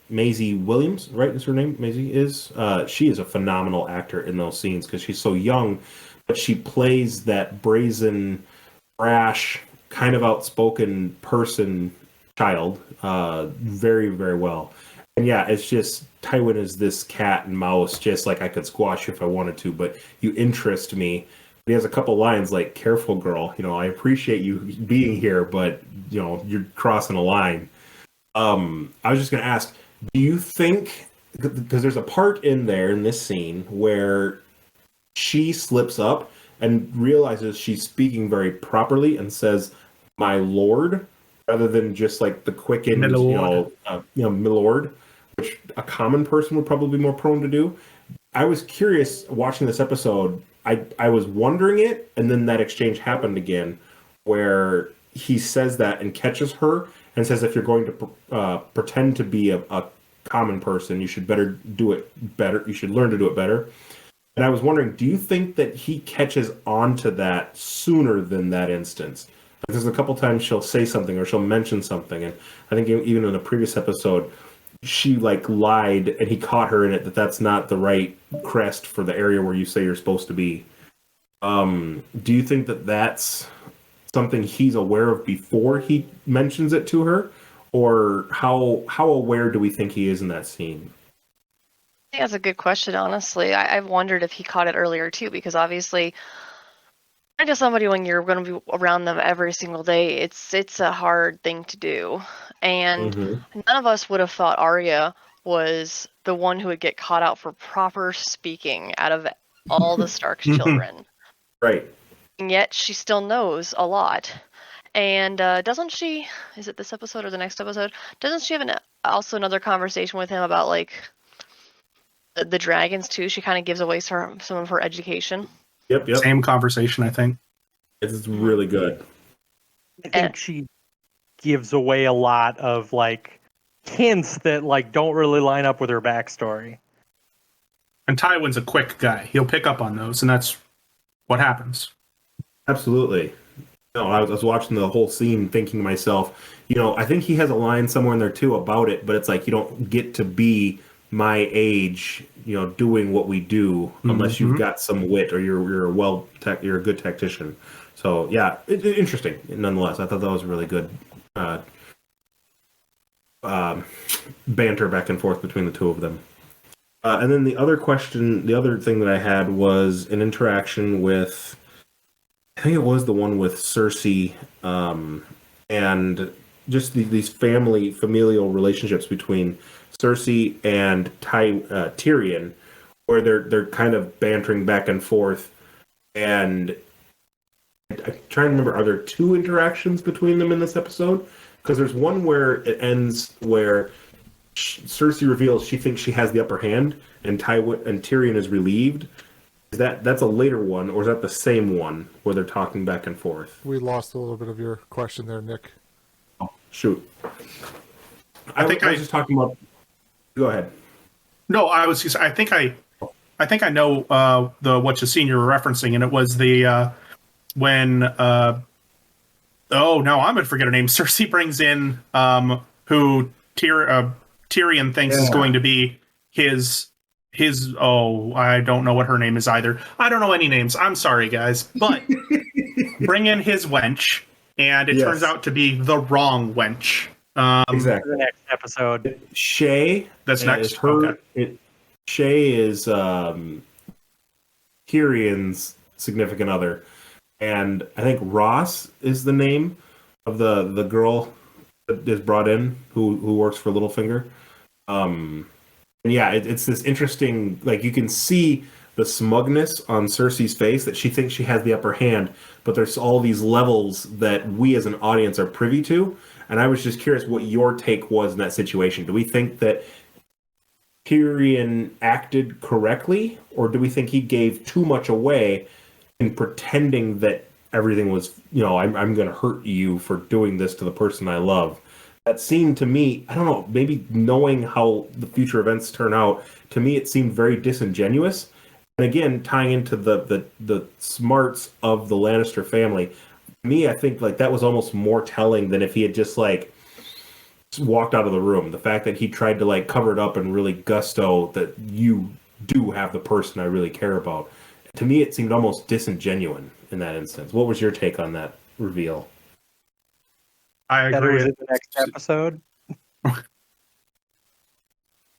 Maisie Williams, right? Is her name? Maisie is. She is a phenomenal actor in those scenes because she's so young, but she plays that brazen, brash, kind of outspoken child very, very well. And yeah, it's just Tywin is this cat and mouse, just like I could squash you if I wanted to, but you interest me. He has a couple lines like, "Careful, girl. I appreciate you being here, but you're crossing a line." I was just going to ask, do you think, because there's a part in there in this scene where she slips up and realizes she's speaking very properly and says, "My lord," rather than just like the quickened, milord, which a common person would probably be more prone to do. I was curious watching this episode. I was wondering it, and then that exchange happened again, where he says that and catches her and says, "If you're going to pretend to be a common person, you should do it better. You should learn to do it better." And I was wondering, do you think that he catches on to that sooner than that instance? Like, there's a couple times she'll say something or she'll mention something, and I think even in a previous episode, she lied and he caught her in it that's not the right crest for the area where you say you're supposed to be. Do you think that that's something he's aware of before he mentions it to her, or how aware do we think he is in that scene? I think that's a good question, honestly. I've wondered if he caught it earlier too, because obviously, I guess somebody when you're going to be around them every single day, it's a hard thing to do, and none of us would have thought Arya was the one who would get caught out for proper speaking out of all the Stark's children. Right. And yet she still knows a lot. And doesn't she? Is it this episode or the next episode? Doesn't she have also another conversation with him about the dragons too? She kind of gives away some of her education. Yep. Same conversation, I think. It's really good. I think she gives away a lot of hints that don't really line up with her backstory. And Tywin's a quick guy. He'll pick up on those, and that's what happens. Absolutely. I was watching the whole scene thinking to myself, I think he has a line somewhere in there too about it, but it's like you don't get to be my age, doing what we do unless you've got some wit or you're a good tactician. So yeah, interesting nonetheless. I thought that was really good banter back and forth between the two of them. And then the other thing that I had was an interaction with, I think it was the one with Cersei, and just these familial relationships between Cersei and Tyrion, where they're kind of bantering back and forth, and I'm trying to remember, are there two interactions between them in this episode? Because there's one where it ends where Cersei reveals she thinks she has the upper hand, and Tyrion is relieved. That's a later one, or is that the same one where they're talking back and forth? We lost a little bit of your question there, Nick. Oh, shoot. I was just talking about. Go ahead. No, I think I know what scene you're referencing, and it was the when I'm gonna forget her name. Cersei brings in who Tyrion thinks is going to be his I don't know what her name is either. I don't know any names. I'm sorry, guys. But bring in his wench, and it turns out to be the wrong wench. Exactly. The next episode. Shay. That's next. Is her. Okay. Shay is Tyrion's significant other, and I think Ross is the name of the girl that is brought in who works for Littlefinger. And yeah, it's this interesting. Like you can see the smugness on Cersei's face that she thinks she has the upper hand, but there's all these levels that we as an audience are privy to. And I was just curious what your take was in that situation. Do we think that Tyrion acted correctly, or do we think he gave too much away in pretending that everything was, I'm going to hurt you for doing this to the person I love? That seemed to me, I don't know, maybe knowing how the future events turn out, to me it seemed very disingenuous. And again, tying into the smarts of the Lannister family, to me, I think like that was almost more telling than if he had just like walked out of the room. The fact that he tried to like cover it up and really gusto that you do have the person I really care about. To me, it seemed almost disingenuous in that instance. What was your take on that reveal? I That agree. was in the next episode.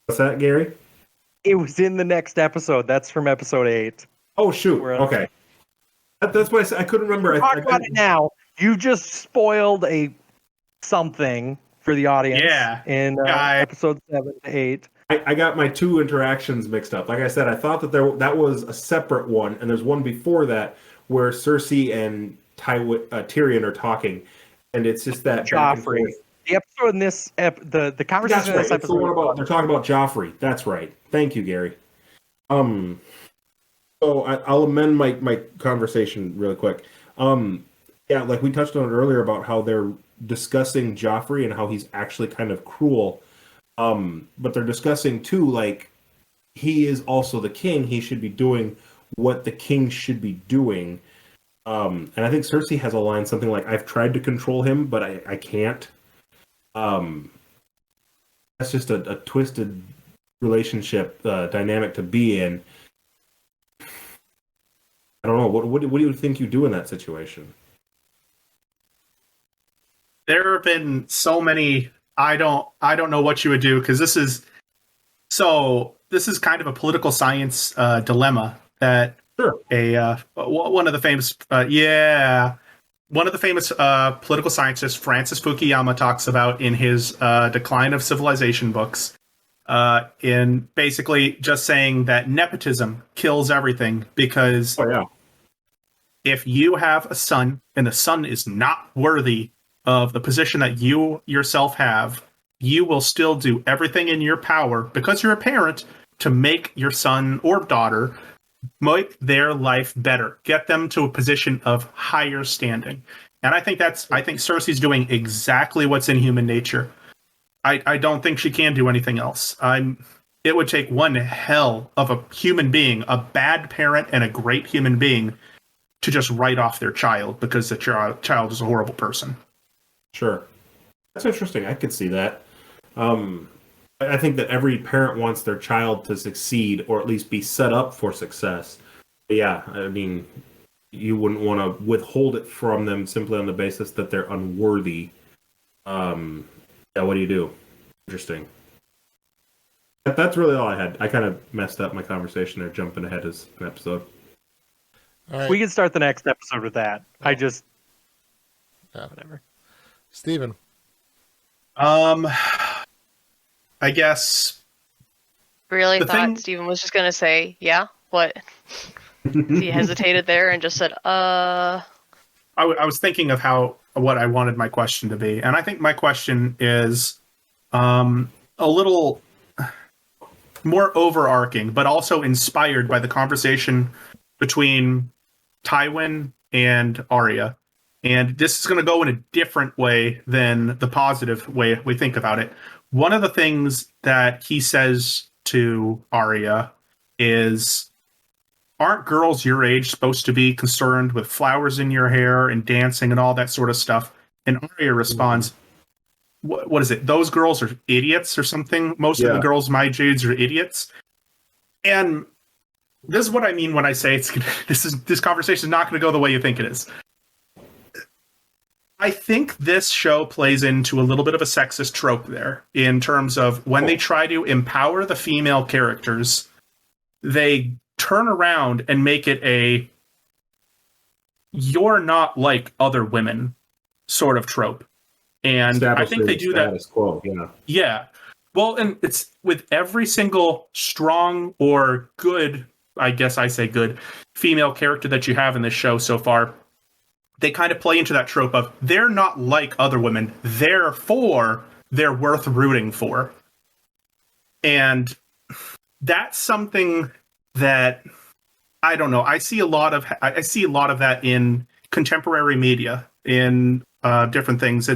What's that, Gary? It was in the next episode. That's from episode 8. Oh shoot! Okay, that's why I couldn't remember. Talk about it now. You just spoiled something for the audience. Yeah. In episode 7 to 8. I got my two interactions mixed up. Like I said, I thought that was a separate one, and there's one before that where Cersei and Tyrion are talking, and it's just that Joffrey. The episode in this the conversation in this episode. It's the one about they're talking about Joffrey. That's right. Thank you, Gary. So I'll amend my conversation really quick. Yeah, like we touched on it earlier about how they're discussing Joffrey and how he's actually kind of cruel. But they're discussing too, like he is also the king. He should be doing what the king should be doing. And I think Cersei has a line something like, "I've tried to control him, but I can't." That's just a twisted relationship dynamic to be in. I don't know. What do you think you do in that situation? There have been so many. I don't know what you would do, because this is kind of a political science dilemma that one of the famous political scientists, Francis Fukuyama, talks about in his Decline of Civilization books, in basically just saying that nepotism kills everything, because if you have a son and the son is not worthy of the position that you yourself have, you will still do everything in your power, because you're a parent, to make your son or daughter, make their life better, get them to a position of higher standing. And I think Cersei's doing exactly what's in human nature. I don't think she can do anything else. It would take one hell of a human being, a bad parent and a great human being, to just write off their child because the child is a horrible person. Sure. That's interesting. I could see that. I think that every parent wants their child to succeed, or at least be set up for success. But yeah, I mean, you wouldn't want to withhold it from them simply on the basis that they're unworthy. Yeah, what do you do? Interesting. That's really all I had. I kind of messed up my conversation there, jumping ahead as an episode. All right. We can start the next episode with that. Whatever. Steven. I guess. Really thought Steven was just going to say, yeah, what? He hesitated there and just said, I was thinking of what I wanted my question to be. And I think my question is a little more overarching, but also inspired by the conversation between Tywin and Arya. And this is going to go in a different way than the positive way we think about it. One of the things that he says to Arya is, aren't girls your age supposed to be concerned with flowers in your hair and dancing and all that sort of stuff? And Arya responds, what is it? Those girls are idiots or something? Most of the girls my age are idiots. And this is what I mean when I say this conversation is not going to go the way you think it is. I think this show plays into a little bit of a sexist trope there in terms of when they try to empower the female characters, they turn around and make it a "you're not like other women" sort of trope. And I think they do that. Status quo, yeah. Yeah. Well, and it's with every single strong or good, I guess I say good, female character that you have in this show so far. They kind of play into that trope of they're not like other women, therefore they're worth rooting for. And that's something that I don't know. I see a lot of that in contemporary media, in different things.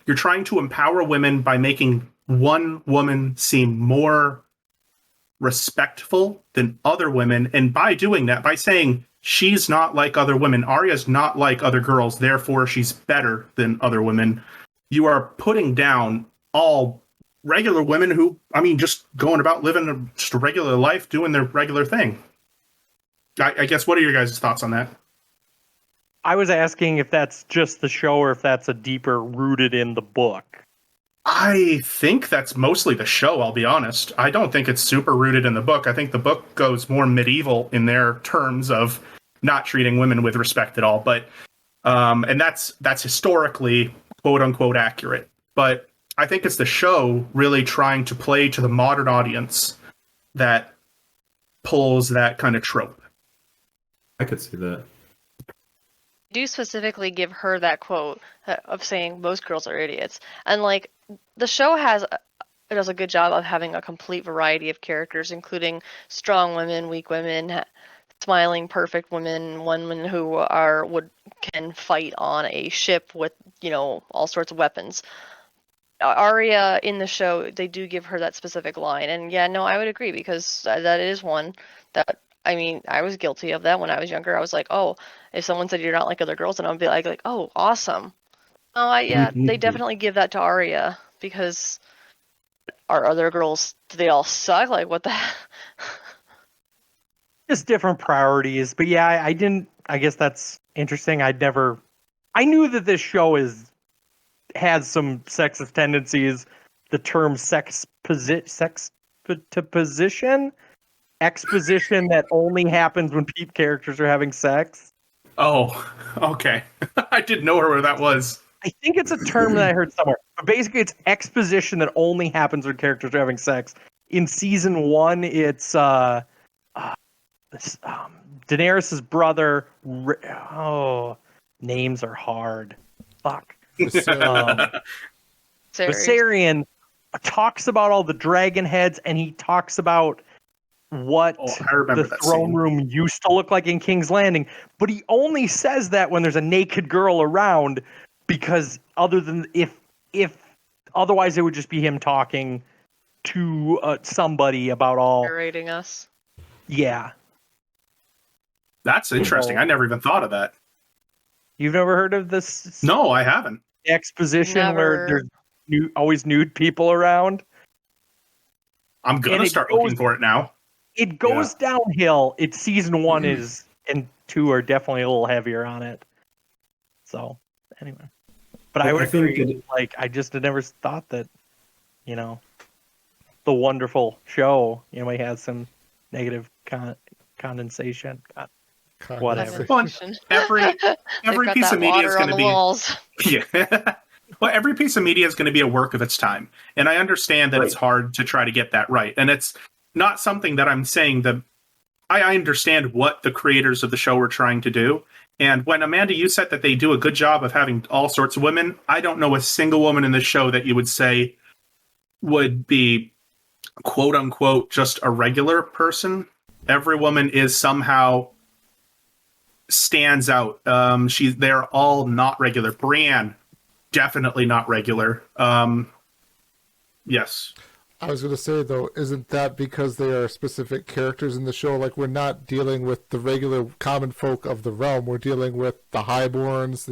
You're trying to empower women by making one woman seem more respectful than other women, and by doing that, by saying she's not like other women, Arya's not like other girls, therefore she's better than other women, you are putting down all regular women who, I mean, just going about living just a regular life, doing their regular thing. I guess, what are your guys' thoughts on that? I was asking if that's just the show or if that's a deeper rooted in the book. I think that's mostly the show, I'll be honest. I don't think it's super rooted in the book. I think the book goes more medieval in their terms of not treating women with respect at all. But and that's historically quote unquote accurate. But I think it's the show really trying to play to the modern audience that pulls that kind of trope. I could see that. Do specifically give her that quote of saying most girls are idiots, and like the show does a good job of having a complete variety of characters, including strong women, weak women, smiling perfect women, women who can fight on a ship with all sorts of weapons. Arya in the show, they do give her that specific line, and yeah, no, I would agree, because that is one that, I mean, I was guilty of that when I was younger. I was like, oh, if someone said you're not like other girls, then I'd be like, oh, awesome. Oh, yeah, they definitely give that to Arya, because our other girls, do they all suck? Like, what the heck? Just different priorities. But yeah, I guess that's interesting. I knew that this show has some sexist tendencies. The term exposition that only happens when characters are having sex. Oh, okay. I didn't know where that was. I think it's a term that I heard somewhere. But basically, it's exposition that only happens when characters are having sex. In season 1, it's Daenerys' brother. Names are hard. Fuck. Viserion talks about all the dragon heads, and he talks about what the throne room used to look like in King's Landing, but he only says that when there's a naked girl around, because if otherwise it would just be him talking to somebody about all narrating us. Yeah, that's interesting. I never even thought of that. You've never heard of this? No, I haven't. Exposition where there's always nude people around. I'm gonna start looking for it now. It goes downhill. It's season 1 and 2 are definitely a little heavier on it. So anyway, but I would agree. I just had never thought that, the wonderful show, has some negative condensation. Whatever. Well, every piece of media is going to be yeah. Well, every piece of media is going to be a work of its time, and I understand that it's hard to try to get that right, and it's not something that I'm saying that I understand what the creators of the show were trying to do. And when Amanda, you said that they do a good job of having all sorts of women, I don't know a single woman in the show that you would say would be quote unquote just a regular person. Every woman is somehow stands out. They're all not regular. Brienne, definitely not regular. Yes. I was going to say, though, isn't that because they are specific characters in the show? Like, we're not dealing with the regular common folk of the realm. We're dealing with the highborns,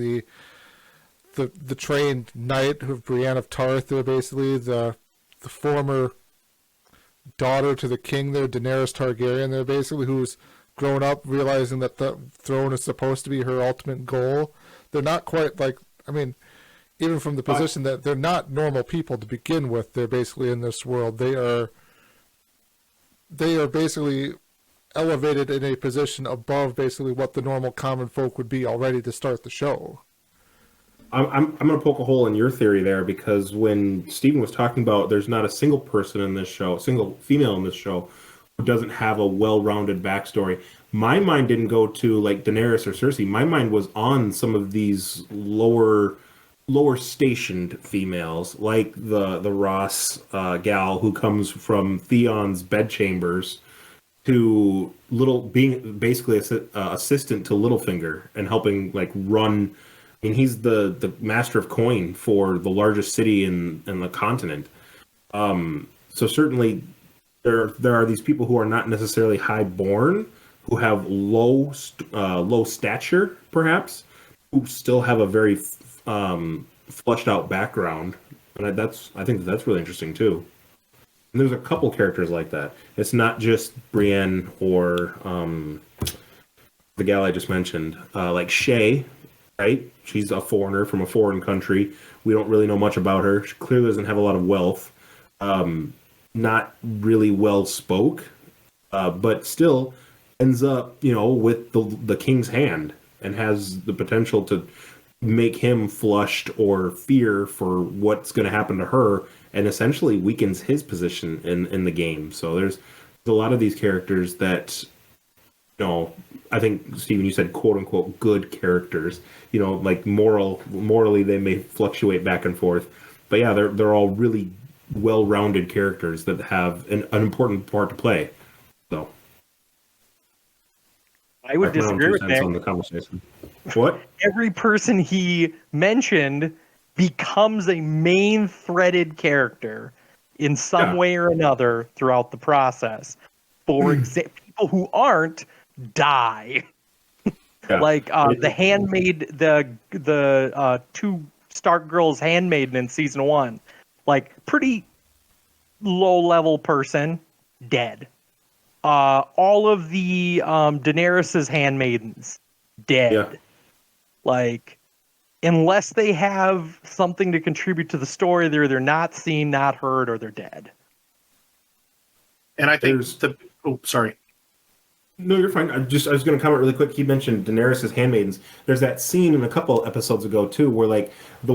the trained knight of Brienne of Tarth, basically the former daughter to the king there, Daenerys Targaryen there, basically, who's grown up realizing that the throne is supposed to be her ultimate goal. They're not quite like, I mean, even from the position that they're not normal people to begin with, they're basically in this world. They are basically elevated in a position above basically what the normal common folk would be already to start the show. I'm going to poke a hole in your theory there, because when Steven was talking about there's not a single person in this show, single female in this show, who doesn't have a well-rounded backstory, my mind didn't go to like Daenerys or Cersei. My mind was on some of these lower stationed females, like the Ross gal who comes from Theon's bedchambers to being basically assistant to Littlefinger and helping like run. I mean, he's the master of coin for the largest city in the continent. So certainly there are these people who are not necessarily high born, who have low stature, perhaps, who still have a very fleshed out background, and I think that's really interesting too. And there's a couple characters like that. It's not just Brienne or the gal I just mentioned, like Shay, right? She's a foreigner from a foreign country. We don't really know much about her. She clearly doesn't have a lot of wealth. Not really well spoke, but still ends up, with the king's hand and has the potential to make him flushed or fear for what's going to happen to her, and essentially weakens his position in the game. So there's a lot of these characters that, I think, Steven, you said quote unquote good characters, like morally they may fluctuate back and forth, but yeah, they're all really well-rounded characters that have an important part to play. So I would disagree with that on the conversation. What? Every person he mentioned becomes a main threaded character in some way or another throughout the process. For example, people who aren't die. Yeah. Like the handmaid, the two Stark girls handmaiden in season 1, like pretty low level person, dead. All of the Daenerys's handmaidens, dead. Yeah. Like, unless they have something to contribute to the story, they're either not seen, not heard, or they're dead. And I think sorry. No, you're fine. I was going to comment really quick. He mentioned Daenerys' handmaidens. There's that scene in a couple episodes ago too, where like the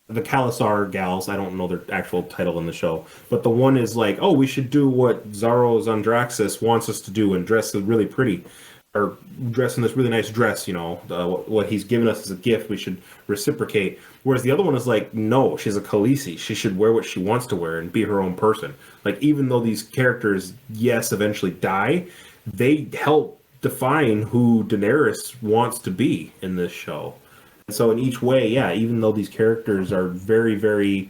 Khalasar gals, I don't know their actual title in the show, but the one is like, oh, we should do what Zaros Andraxis wants us to do and dress really pretty, or dress in this really nice dress, what he's given us as a gift, we should reciprocate. Whereas the other one is like, no, she's a Khaleesi. She should wear what she wants to wear and be her own person. Like, even though these characters, yes, eventually die, they help define who Daenerys wants to be in this show. And so in each way, yeah, even though these characters are very, very,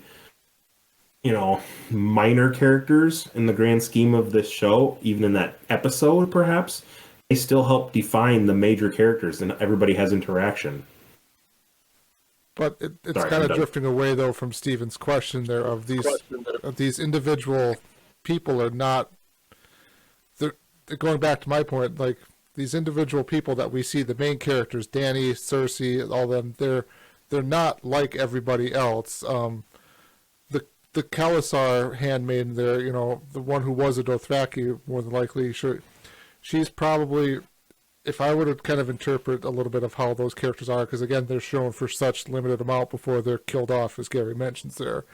minor characters in the grand scheme of this show, even in that episode, perhaps, they still help define the major characters, and everybody has interaction. But it's kind of drifting away, though, from Steven's question there of these individual people are not. They're going back to my point, like these individual people that we see, the main characters, Dany, Cersei, all them. They're not like everybody else. The Khalasar handmaiden there, the one who was a Dothraki, more than likely, she's probably. If I were to kind of interpret a little bit of how those characters are, because again, they're shown for such limited amount before they're killed off, as Gary mentions there.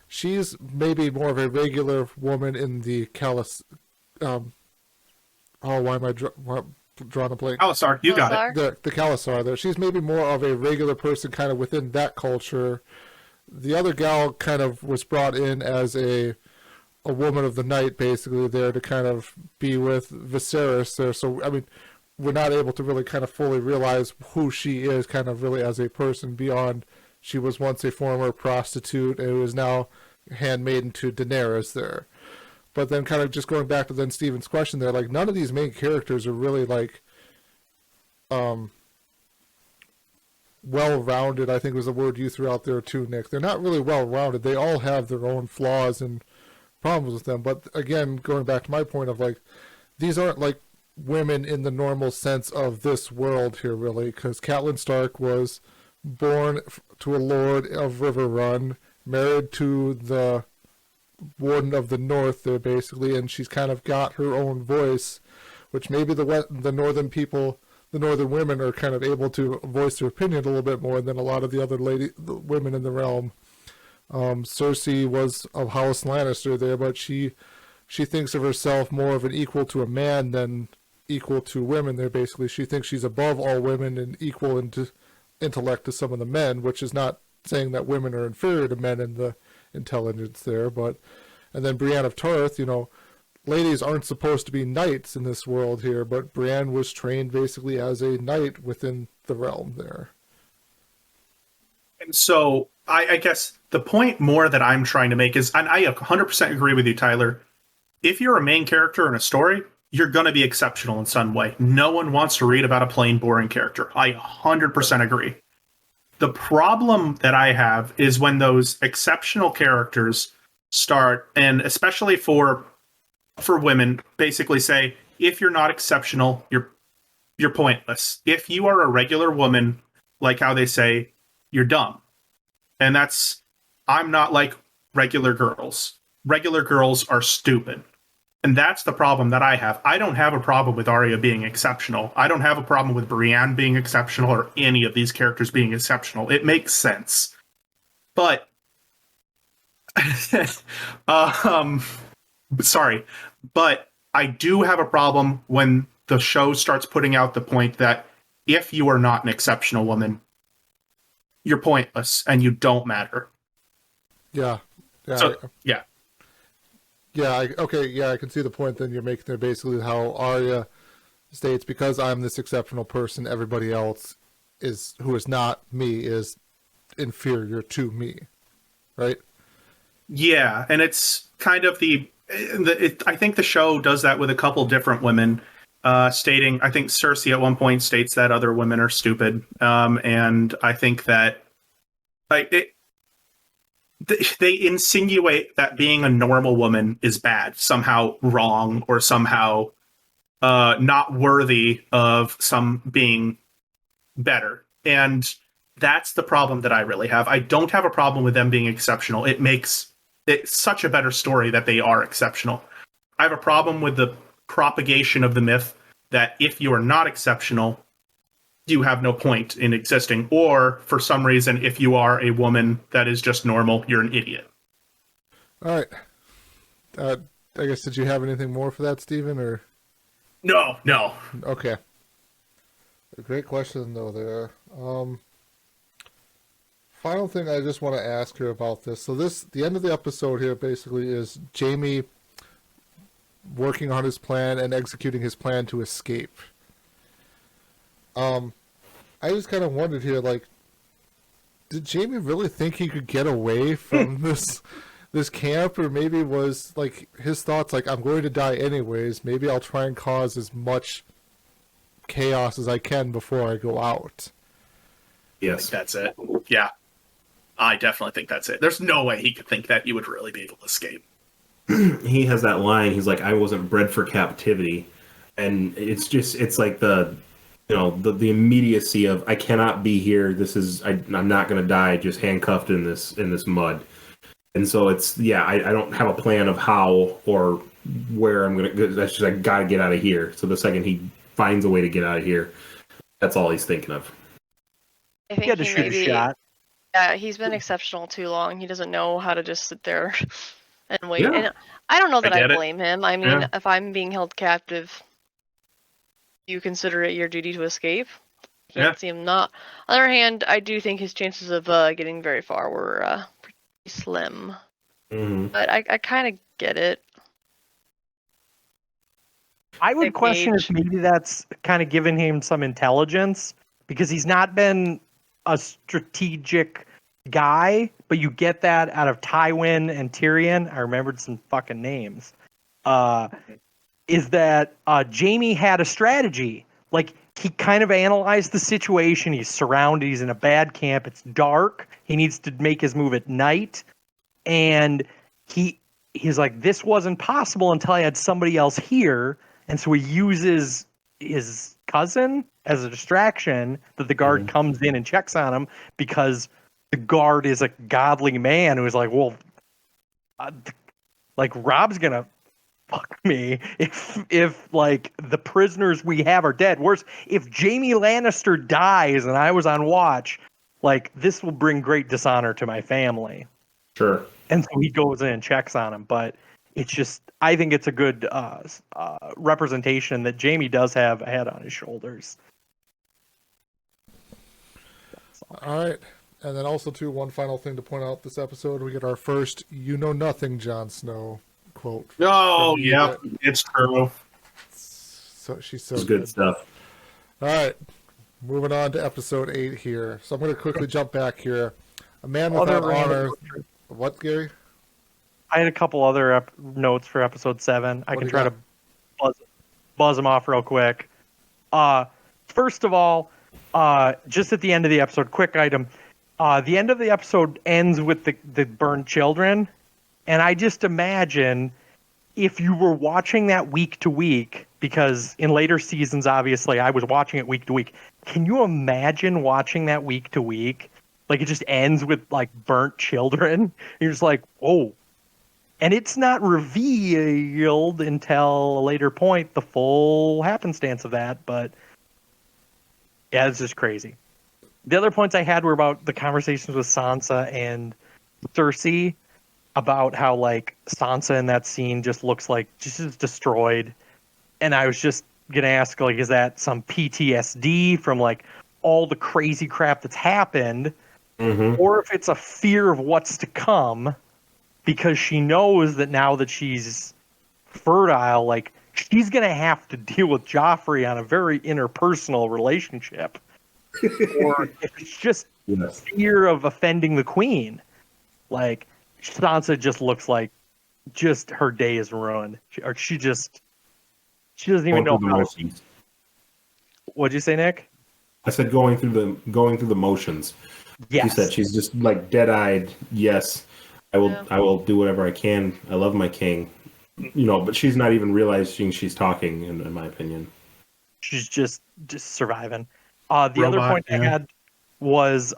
She's maybe more of a regular woman in the why am I drawing a blank? Khalasar, you got it. The Khalasar there. She's maybe more of a regular person kind of within that culture. The other gal kind of was brought in as a woman of the night, basically, there to kind of be with Viserys there. So, I mean, we're not able to really kind of fully realize who she is kind of really as a person beyond she was once a former prostitute and is now handmaiden to Daenerys there. But then kind of just going back to then Steven's question there, like none of these main characters are really like well-rounded, I think was the word you threw out there too, Nick. They're not really well-rounded. They all have their own flaws and problems with them. But again, going back to my point of like, these aren't like women in the normal sense of this world here, really, because Catelyn Stark was born to a lord of River Run, married to the warden of the north there, basically, and she's kind of got her own voice, which maybe the northern people, the northern women, are kind of able to voice their opinion a little bit more than a lot of the other the women in the realm. Cersei was of House Lannister there, but she thinks of herself more of an equal to a man than equal to women there, basically. She thinks she's above all women and equal in intellect to some of the men, which is not saying that women are inferior to men in the intelligence there. But and then Brienne of Tarth, ladies aren't supposed to be knights in this world here, but Brienne was trained basically as a knight within the realm there. And so I guess the point more that I'm trying to make is, and I 100% agree with you, Tyler, if you're a main character in a story, you're going to be exceptional in some way. No one wants to read about a plain, boring character. I 100% agree. The problem that I have is when those exceptional characters start, and especially for women, basically say, if you're not exceptional, you're pointless. If you are a regular woman, like how they say, you're dumb. And I'm not like regular girls. Regular girls are stupid. And that's the problem that I have. I don't have a problem with Arya being exceptional. I don't have a problem with Brienne being exceptional or any of these characters being exceptional. It makes sense. But sorry, but I do have a problem when the show starts putting out the point that if you are not an exceptional woman, you're pointless and you don't matter. Yeah. So, yeah. Yeah, I can see the point then you're making there, basically how Arya states, because I'm this exceptional person, everybody else who is not me is inferior to me, right? Yeah, and it's kind of I think the show does that with a couple different women, stating, I think Cersei at one point states that other women are stupid, and I think that they insinuate that being a normal woman is bad, somehow wrong, or somehow not worthy of some being better. And that's the problem that I really have. I don't have a problem with them being exceptional. It makes it such a better story that they are exceptional. I have a problem with the propagation of the myth that if you are not exceptional, you have no point in existing, or for some reason, if you are a woman that is just normal, you're an idiot. All right. I guess, did you have anything more for that, Stephen, or? No. Okay. A great question, though, there. Final thing I just want to ask her about this. So the end of the episode here basically is Jaime working on his plan and executing his plan to escape. I just kind of wondered here, like, did Jaime really think he could get away from this camp, or maybe was like his thoughts like, I'm going to die anyways, maybe I'll try and cause as much chaos as I can before I go out? Yes, that's it. Yeah, I definitely think that's it. There's no way he could think that you would really be able to escape. He has that line. He's like, I wasn't bred for captivity. And it's like the immediacy of, I cannot be here. I'm not going to die just handcuffed in this mud. And so I don't have a plan of how or where I'm going to, that's just, I got to get out of here. So the second he finds a way to get out of here, that's all he's thinking of. I think He had to shoot a shot. Yeah, he's been exceptional too long. He doesn't know how to just sit there and wait. Yeah. And I don't know that I get it. blame him. I mean, Yeah. if I'm being held captive, you consider it your duty to escape. I can't see him not. On the other hand, I do think his chances of getting very far were pretty slim. Mm-hmm. But I kind of get it. I would Same question age. if maybe that's kind of given him some intelligence, because he's not been a strategic guy, but you get that out of Tywin and Tyrion. I remembered some fucking names. Is that Jaime had a strategy. Like, he kind of analyzed the situation. He's surrounded. He's in a bad camp. It's dark. He needs to make his move at night. And he's like, this wasn't possible until I had somebody else here. And so he uses his cousin as a distraction that the guard comes in and checks on him, because the guard is a godly man who's like, well, like Rob's going to fuck me if like the prisoners we have are dead. Worse, if Jaime Lannister dies and I was on watch, like this will bring great dishonor to my family. Sure. And so he goes in and checks on him, but it's just, I think it's a good representation that Jaime does have a head on his shoulders. All right. And then also, too, one final thing to point out this episode, we get our first "You know nothing, Jon Snow" quote. Oh, yeah, it's true. So she's so It's good stuff. All right. Moving on to episode 8 here. So I'm going to quickly jump back here. A man without honor. What, Gary? I had a couple other notes for episode 7. I can try to buzz them off real quick. First of all, just at the end of the episode, quick item. The end of the episode ends with the burned children. And I just imagine if you were watching that week to week, because in later seasons, obviously, I was watching it week to week. Can you imagine watching that week to week? Like, it just ends with, like, burnt children. You're just like, oh. And it's not revealed until a later point, the full happenstance of that. But, yeah, it's just crazy. The other points I had were about the conversations with Sansa and Cersei, about how, like, Sansa in that scene just looks like just destroyed. And I was just going to ask, like, is that some PTSD from, like, all the crazy crap that's happened? Or if it's a fear of what's to come, because she knows that now that she's fertile, like, she's going to have to deal with Joffrey on a very interpersonal relationship. Or if it's just fear of offending the queen. Like, Sansa just looks like just her day is ruined. She doesn't even know how to... What'd you say, Nick? I said going through the motions. Yes. She said she's just like dead-eyed. Yes, I will do whatever I can. I love my king. You know, but she's not even realizing she's talking, in my opinion. She's just surviving. The other point I had was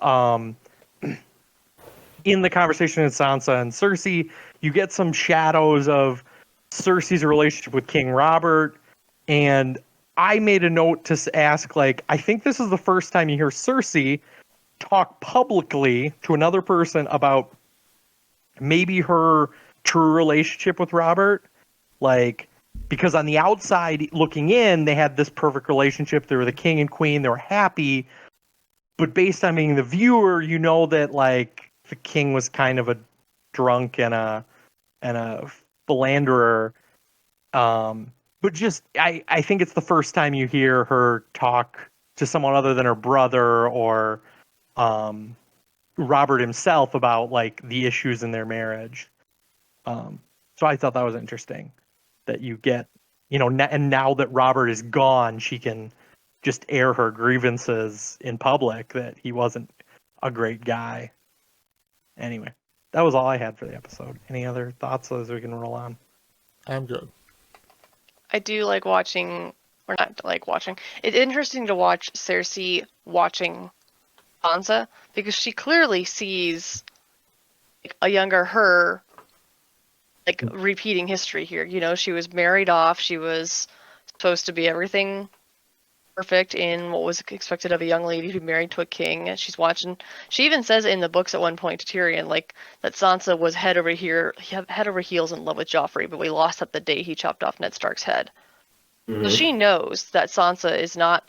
in the conversation with Sansa and Cersei, you get some shadows of Cersei's relationship with King Robert. And I made a note to ask, like, I think this is the first time you hear Cersei talk publicly to another person about maybe her true relationship with Robert. Like, because on the outside looking in, they had this perfect relationship. They were the king and queen. They were happy. But based on being the viewer, you know that, like, the king was kind of a drunk and a philanderer. But just, I think it's the first time you hear her talk to someone other than her brother or Robert himself about, like, the issues in their marriage. So I thought that was interesting that you get, you know, and now that Robert is gone, she can just air her grievances in public that he wasn't a great guy. Anyway, that was all I had for the episode. Any other thoughts as we can roll on? I'm good. I do like watching, or not like watching. It's interesting to watch Cersei watching Sansa, because she clearly sees, like, a younger her, like, repeating history here. You know, she was married off. She was supposed to be everything perfect in what was expected of a young lady who married to a king. And she's watching. She even says in the books at one point to Tyrion, like, that Sansa was head over heels in love with Joffrey, but we lost that the day he chopped off Ned Stark's head. So she knows that Sansa is not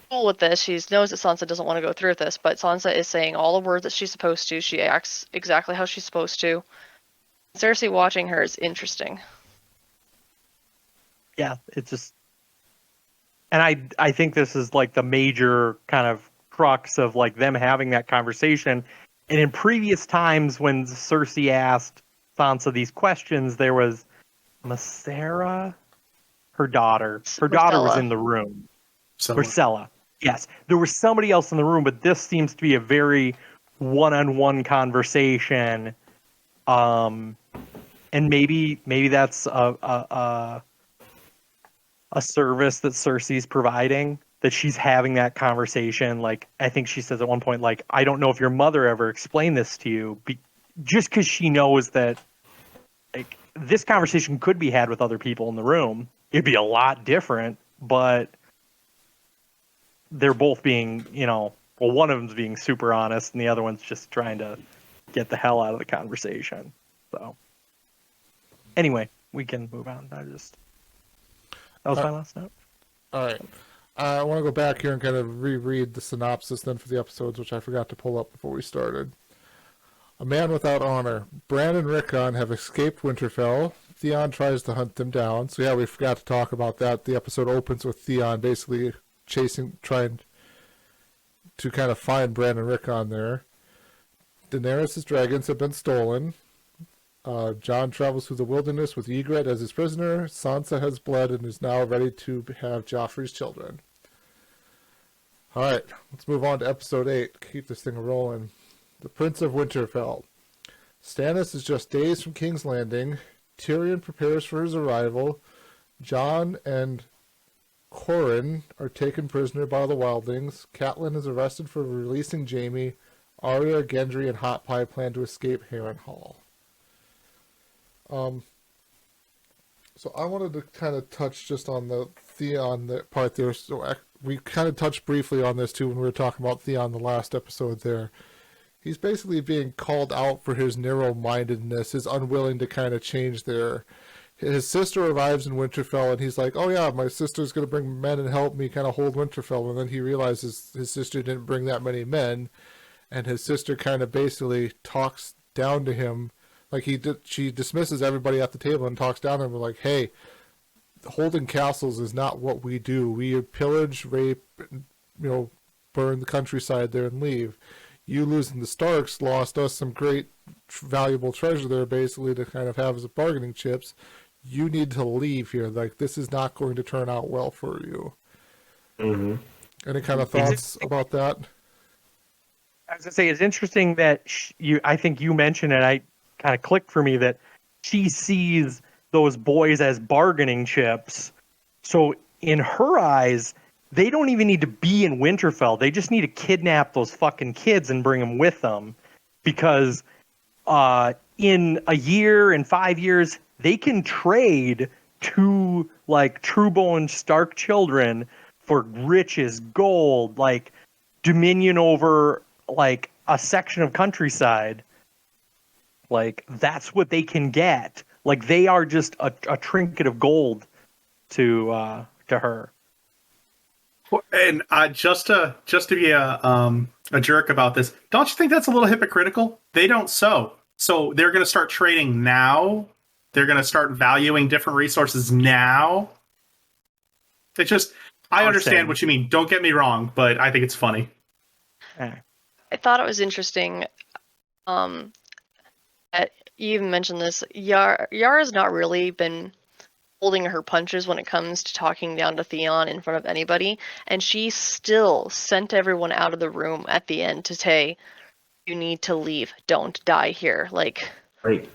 cool with this. She knows that Sansa doesn't want to go through with this, but Sansa is saying all the words that she's supposed to. She acts exactly how she's supposed to. Cersei watching her is interesting. Yeah, it's just, and I think this is, like, the major kind of crux of, like, them having that conversation. And in previous times when Cersei asked Sansa these questions, there was Masera, her daughter. Her daughter was in the room. Marcella. Yes, there was somebody else in the room, but this seems to be a very one-on-one conversation. And maybe that's a service that Cersei's providing, that she's having that conversation. Like, I think she says at one point, like, I don't know if your mother ever explained this to you, just because she knows that, like, this conversation could be had with other people in the room. It'd be a lot different, but they're both being, one of them's being super honest and the other one's just trying to get the hell out of the conversation. So anyway, we can move on. That was my last note. All right. I want to go back here and kind of reread the synopsis then for the episodes, which I forgot to pull up before we started. A man without honor. Bran and Rickon have escaped Winterfell. Theon tries to hunt them down. So yeah, we forgot to talk about that. The episode opens with Theon basically trying to kind of find Bran and Rickon there. Daenerys' dragons have been stolen. Jon travels through the wilderness with Ygritte as his prisoner. Sansa has bled and is now ready to have Joffrey's children. Alright, let's move on to episode 8. Keep this thing rolling. The Prince of Winterfell. Stannis is just days from King's Landing. Tyrion prepares for his arrival. Jon and Corran are taken prisoner by the wildlings. Catelyn is arrested for releasing Jaime. Arya, Gendry, and Hot Pie plan to escape Harrenhal. So I wanted to kind of touch just on the Theon part there. So we kind of touched briefly on this too when we were talking about Theon the last episode there. He's basically being called out for his narrow-mindedness, his unwilling to kind of change there. His sister arrives in Winterfell, and he's like, oh yeah, my sister's going to bring men and help me kind of hold Winterfell. And then he realizes his sister didn't bring that many men, and his sister kind of basically talks down to him. Like she dismisses everybody at the table and talks down to him like, hey, holding castles is not what we do. We pillage, rape, burn the countryside there and leave. You losing the Starks lost us some great, valuable treasure there, basically, to kind of have as bargaining chips. You need to leave here. Like, this is not going to turn out well for you. Mm-hmm. Any kind of thoughts about that? I was going to say, it's interesting that I think you mentioned it. I kind of clicked for me that she sees those boys as bargaining chips. So in her eyes, they don't even need to be in Winterfell. They just need to kidnap those fucking kids and bring them with them. Because in a year, in 5 years, they can trade two, like, true-born Stark children for riches, gold, like, dominion over, like, a section of countryside. Like, that's what they can get. Like, they are just a trinket of gold to her. And just to be a jerk about this, don't you think that's a little hypocritical? They don't sow, so they're going to start trading now. They're going to start valuing different resources now. It's just, I understand what you mean. Don't get me wrong, but I think it's funny. I thought it was interesting. That you even mentioned this. Yara's not really been holding her punches when it comes to talking down to Theon in front of anybody, and she still sent everyone out of the room at the end to say, you need to leave, don't die here. Like, Right.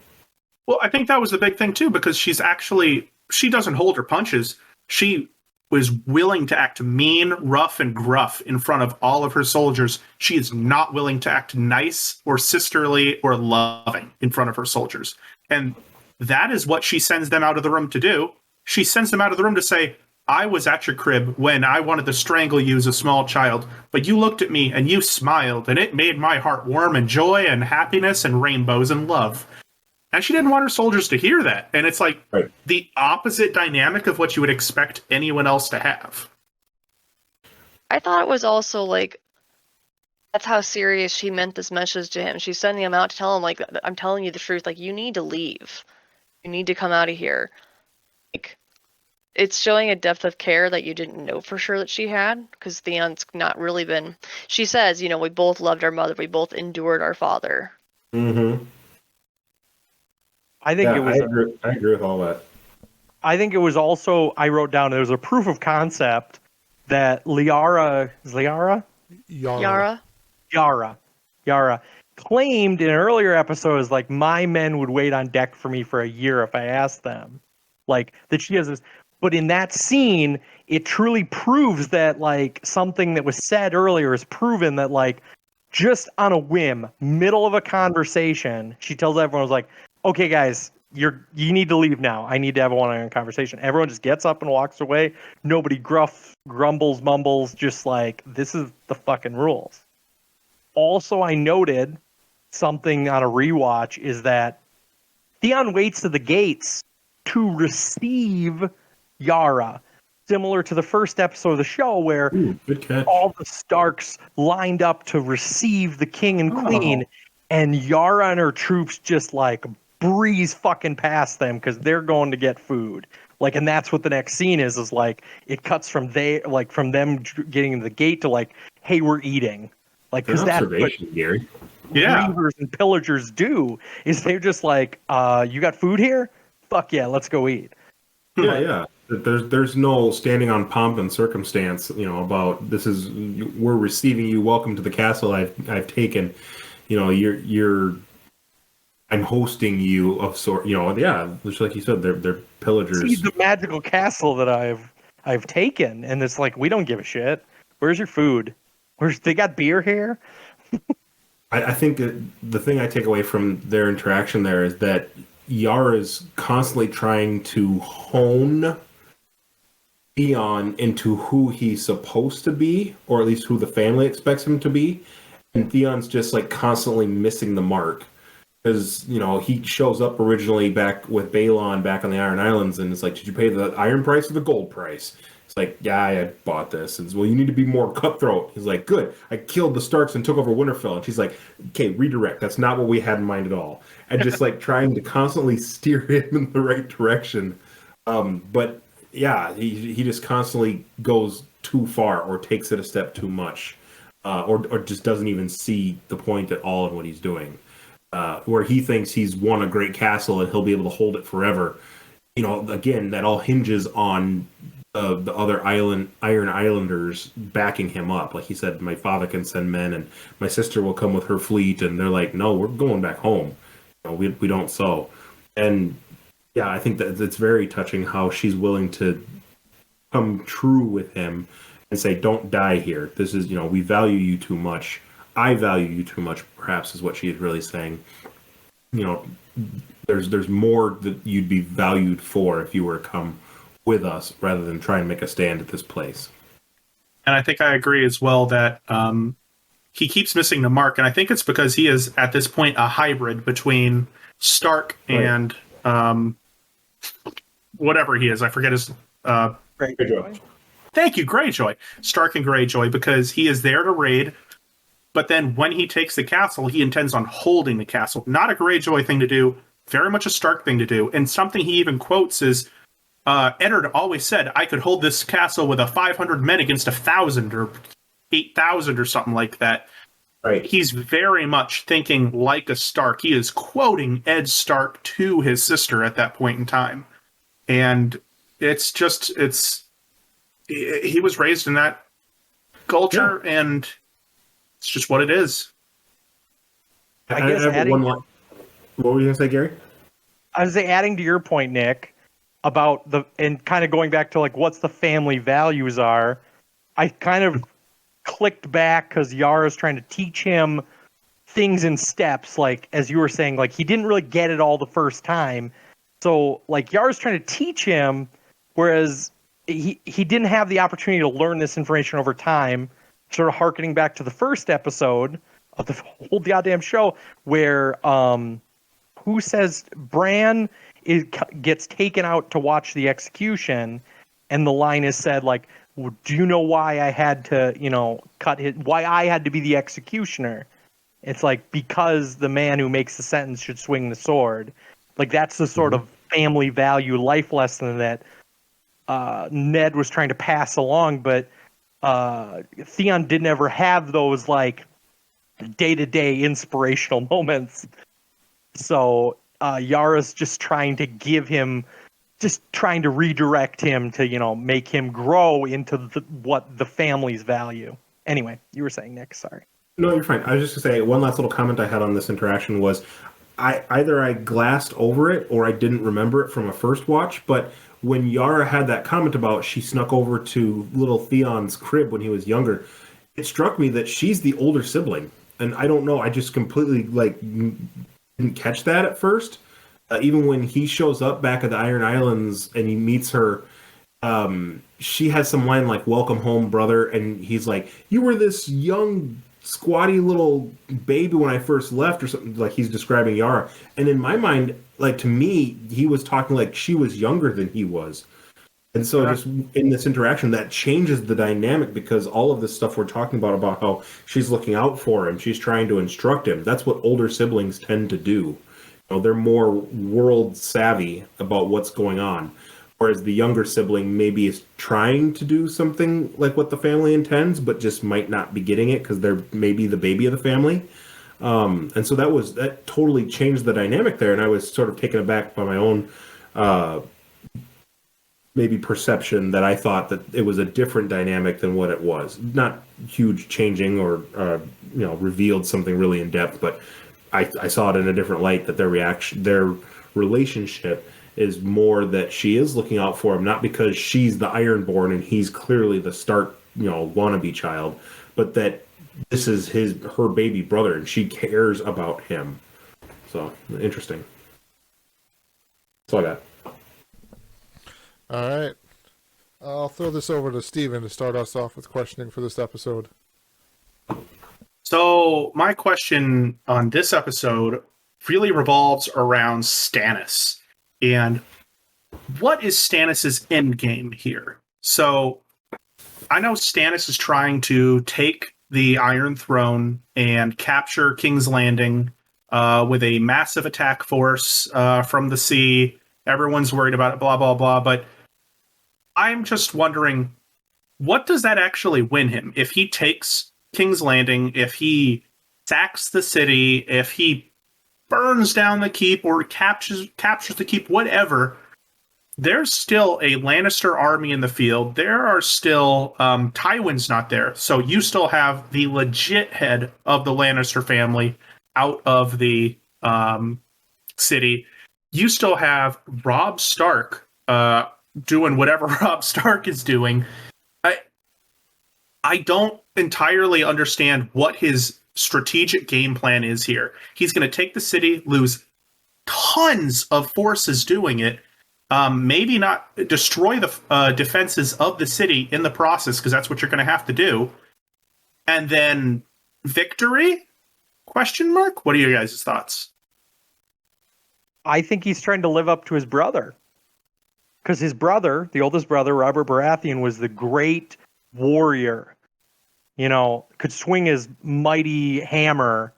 Well, I think that was the big thing too, because she doesn't hold her punches. She was willing to act mean, rough, and gruff in front of all of her soldiers. She is not willing to act nice or sisterly or loving in front of her soldiers. And that is what she sends them out of the room to do. She sends them out of the room to say, I was at your crib when I wanted to strangle you as a small child, but you looked at me and you smiled, and it made my heart warm and joy and happiness and rainbows and love. And she didn't want her soldiers to hear that. And it's like the opposite dynamic of what you would expect anyone else to have. I thought it was also like, that's how serious she meant this message to him. She's sending him out to tell him, like, I'm telling you the truth. Like, you need to leave. You need to come out of here. Like, it's showing a depth of care that you didn't know for sure that she had, because Theon's not really been. She says, we both loved our mother. We both endured our father. Mm-hmm. I think it was. I agree with all that. I think it was also, I wrote down, there was a proof of concept that Liara Yara. Yara claimed in an earlier episode is like, my men would wait on deck for me for a year if I asked them. Like that she has this, but in that scene, it truly proves that like something that was said earlier is proven that like just on a whim, middle of a conversation, she tells everyone, was like, okay guys, you need to leave now. I need to have a one-on-one conversation. Everyone just gets up and walks away. Nobody grumbles, mumbles, just like, this is the fucking rules. Also, I noted something on a rewatch is that Theon waits to the gates to receive Yara, similar to the first episode of the show where Good catch. all the Starks lined up to receive the king and queen, and Yara and her troops just like breeze fucking past them because they're going to get food. Like, and that's what the next scene is like it cuts from from them getting to the gate to like, hey, we're eating. Like, because that's what Gary. Yeah. reavers and pillagers do, is they're just like, you got food here? Fuck yeah, let's go eat. Yeah. There's no standing on pomp and circumstance, about this is, we're receiving you, welcome to the castle I've taken, I'm hosting you of sort, just like you said, they're pillagers. See the magical castle that I've taken, and it's like, we don't give a shit. Where's your food? They got beer here? I think that the thing I take away from their interaction there is that Yara is constantly trying to hone Theon into who he's supposed to be, or at least who the family expects him to be. And Theon's just like constantly missing the mark. Because, he shows up originally back with Balon back on the Iron Islands, and it's like, did you pay the iron price or the gold price? It's like, yeah, I bought this. And it's, well, you need to be more cutthroat. He's like, good. I killed the Starks and took over Winterfell. And she's like, okay, redirect. That's not what we had in mind at all. And just like trying to constantly steer him in the right direction. But yeah, he just constantly goes too far or takes it a step too much, or just doesn't even see the point at all in what he's doing. Where he thinks he's won a great castle and he'll be able to hold it forever. Again, that all hinges on the other Iron Islanders backing him up. Like he said, my father can send men and my sister will come with her fleet. And they're like, no, we're going back home. We don't so. And yeah, I think that it's very touching how she's willing to come true with him and say, don't die here. This is, we value you too much. I value you too much, perhaps, is what she is really saying. There's more that you'd be valued for if you were to come with us rather than try and make a stand at this place. And I think I agree as well that he keeps missing the mark. And I think it's because he is, at this point, a hybrid between Stark and whatever he is. I forget his... Greyjoy. Thank you, Greyjoy. Stark and Greyjoy, because he is there to raid. But then when he takes the castle, he intends on holding the castle. Not a Greyjoy thing to do, very much a Stark thing to do. And something he even quotes is, Eddard always said, I could hold this castle with 500 men against 1,000 or 8,000 or something like that. Right. He's very much thinking like a Stark. He is quoting Ed Stark to his sister at that point in time. And he was raised in that culture, and it's just what it is. I guess what were you going to say, Gary? I was adding to your point, Nick, about and kind of going back to like what's the family values are. I kind of clicked back because Yara's trying to teach him things in steps, like as you were saying, like he didn't really get it all the first time. So like Yara's trying to teach him, whereas he didn't have the opportunity to learn this information over time. Sort of harkening back to the first episode of the whole goddamn show, where who says Bran gets taken out to watch the execution, and the line is said like, well, "Do you know why I had to, why I had to be the executioner?" It's like, because the man who makes the sentence should swing the sword. Like that's the sort of family value life lesson that Ned was trying to pass along, but Theon didn't ever have those like day-to-day inspirational moments. So Yara's just trying to give him just trying to redirect him to, make him grow into what the family's value. Anyway, you were saying, Nick, sorry. No, you're fine. I was just going to say, one last little comment I had on this interaction was, I glassed over it or I didn't remember it from a first watch, but when Yara had that comment about she snuck over to little Theon's crib when he was younger, it struck me that she's the older sibling. And I don't know, I just completely didn't catch that at first. Even when he shows up back at the Iron Islands and he meets her, she has some line like, "Welcome home, brother," and he's like, "You were this young, squatty little baby when I first left," or something, like he's describing Yara. And in my mind, like, to me, he was talking like she was younger than he was. And so just in this interaction, that changes the dynamic, because all of this stuff we're talking about how she's looking out for him, she's trying to instruct him. That's what older siblings tend to do. They're more world savvy about what's going on. Whereas the younger sibling maybe is trying to do something like what the family intends, but just might not be getting it because they're maybe the baby of the family. And so that totally changed the dynamic there. And I was sort of taken aback by my own maybe perception that I thought that it was a different dynamic than what it was. Not huge changing or revealed something really in depth, but I saw it in a different light, that their relationship is more that she is looking out for him, not because she's the Ironborn and he's clearly the Stark, wannabe child, but that this is her baby brother and she cares about him. So interesting. That's all I got. All right. I'll throw this over to Steven to start us off with questioning for this episode. So my question on this episode really revolves around Stannis. And what is Stannis' end game here? So I know Stannis is trying to take the Iron Throne and capture King's Landing with a massive attack force from the sea. Everyone's worried about it, blah, blah, blah. But I'm just wondering, what does that actually win him? If he takes King's Landing, if he sacks the city, if he burns down the keep or captures the keep, whatever, there's still a Lannister army in the field. There are still Tywin's not there, so you still have the legit head of the Lannister family out of the city. You still have Robb Stark doing whatever Robb Stark is doing. I don't entirely understand what his strategic game plan is here. He's going to take the city, lose tons of forces doing it, maybe not destroy the defenses of the city in the process, because that's what you're going to have to do. And then victory? Question mark? What are your guys' thoughts? I think he's trying to live up to his brother. Because his brother, the oldest brother, Robert Baratheon, was the great warrior. Could swing his mighty hammer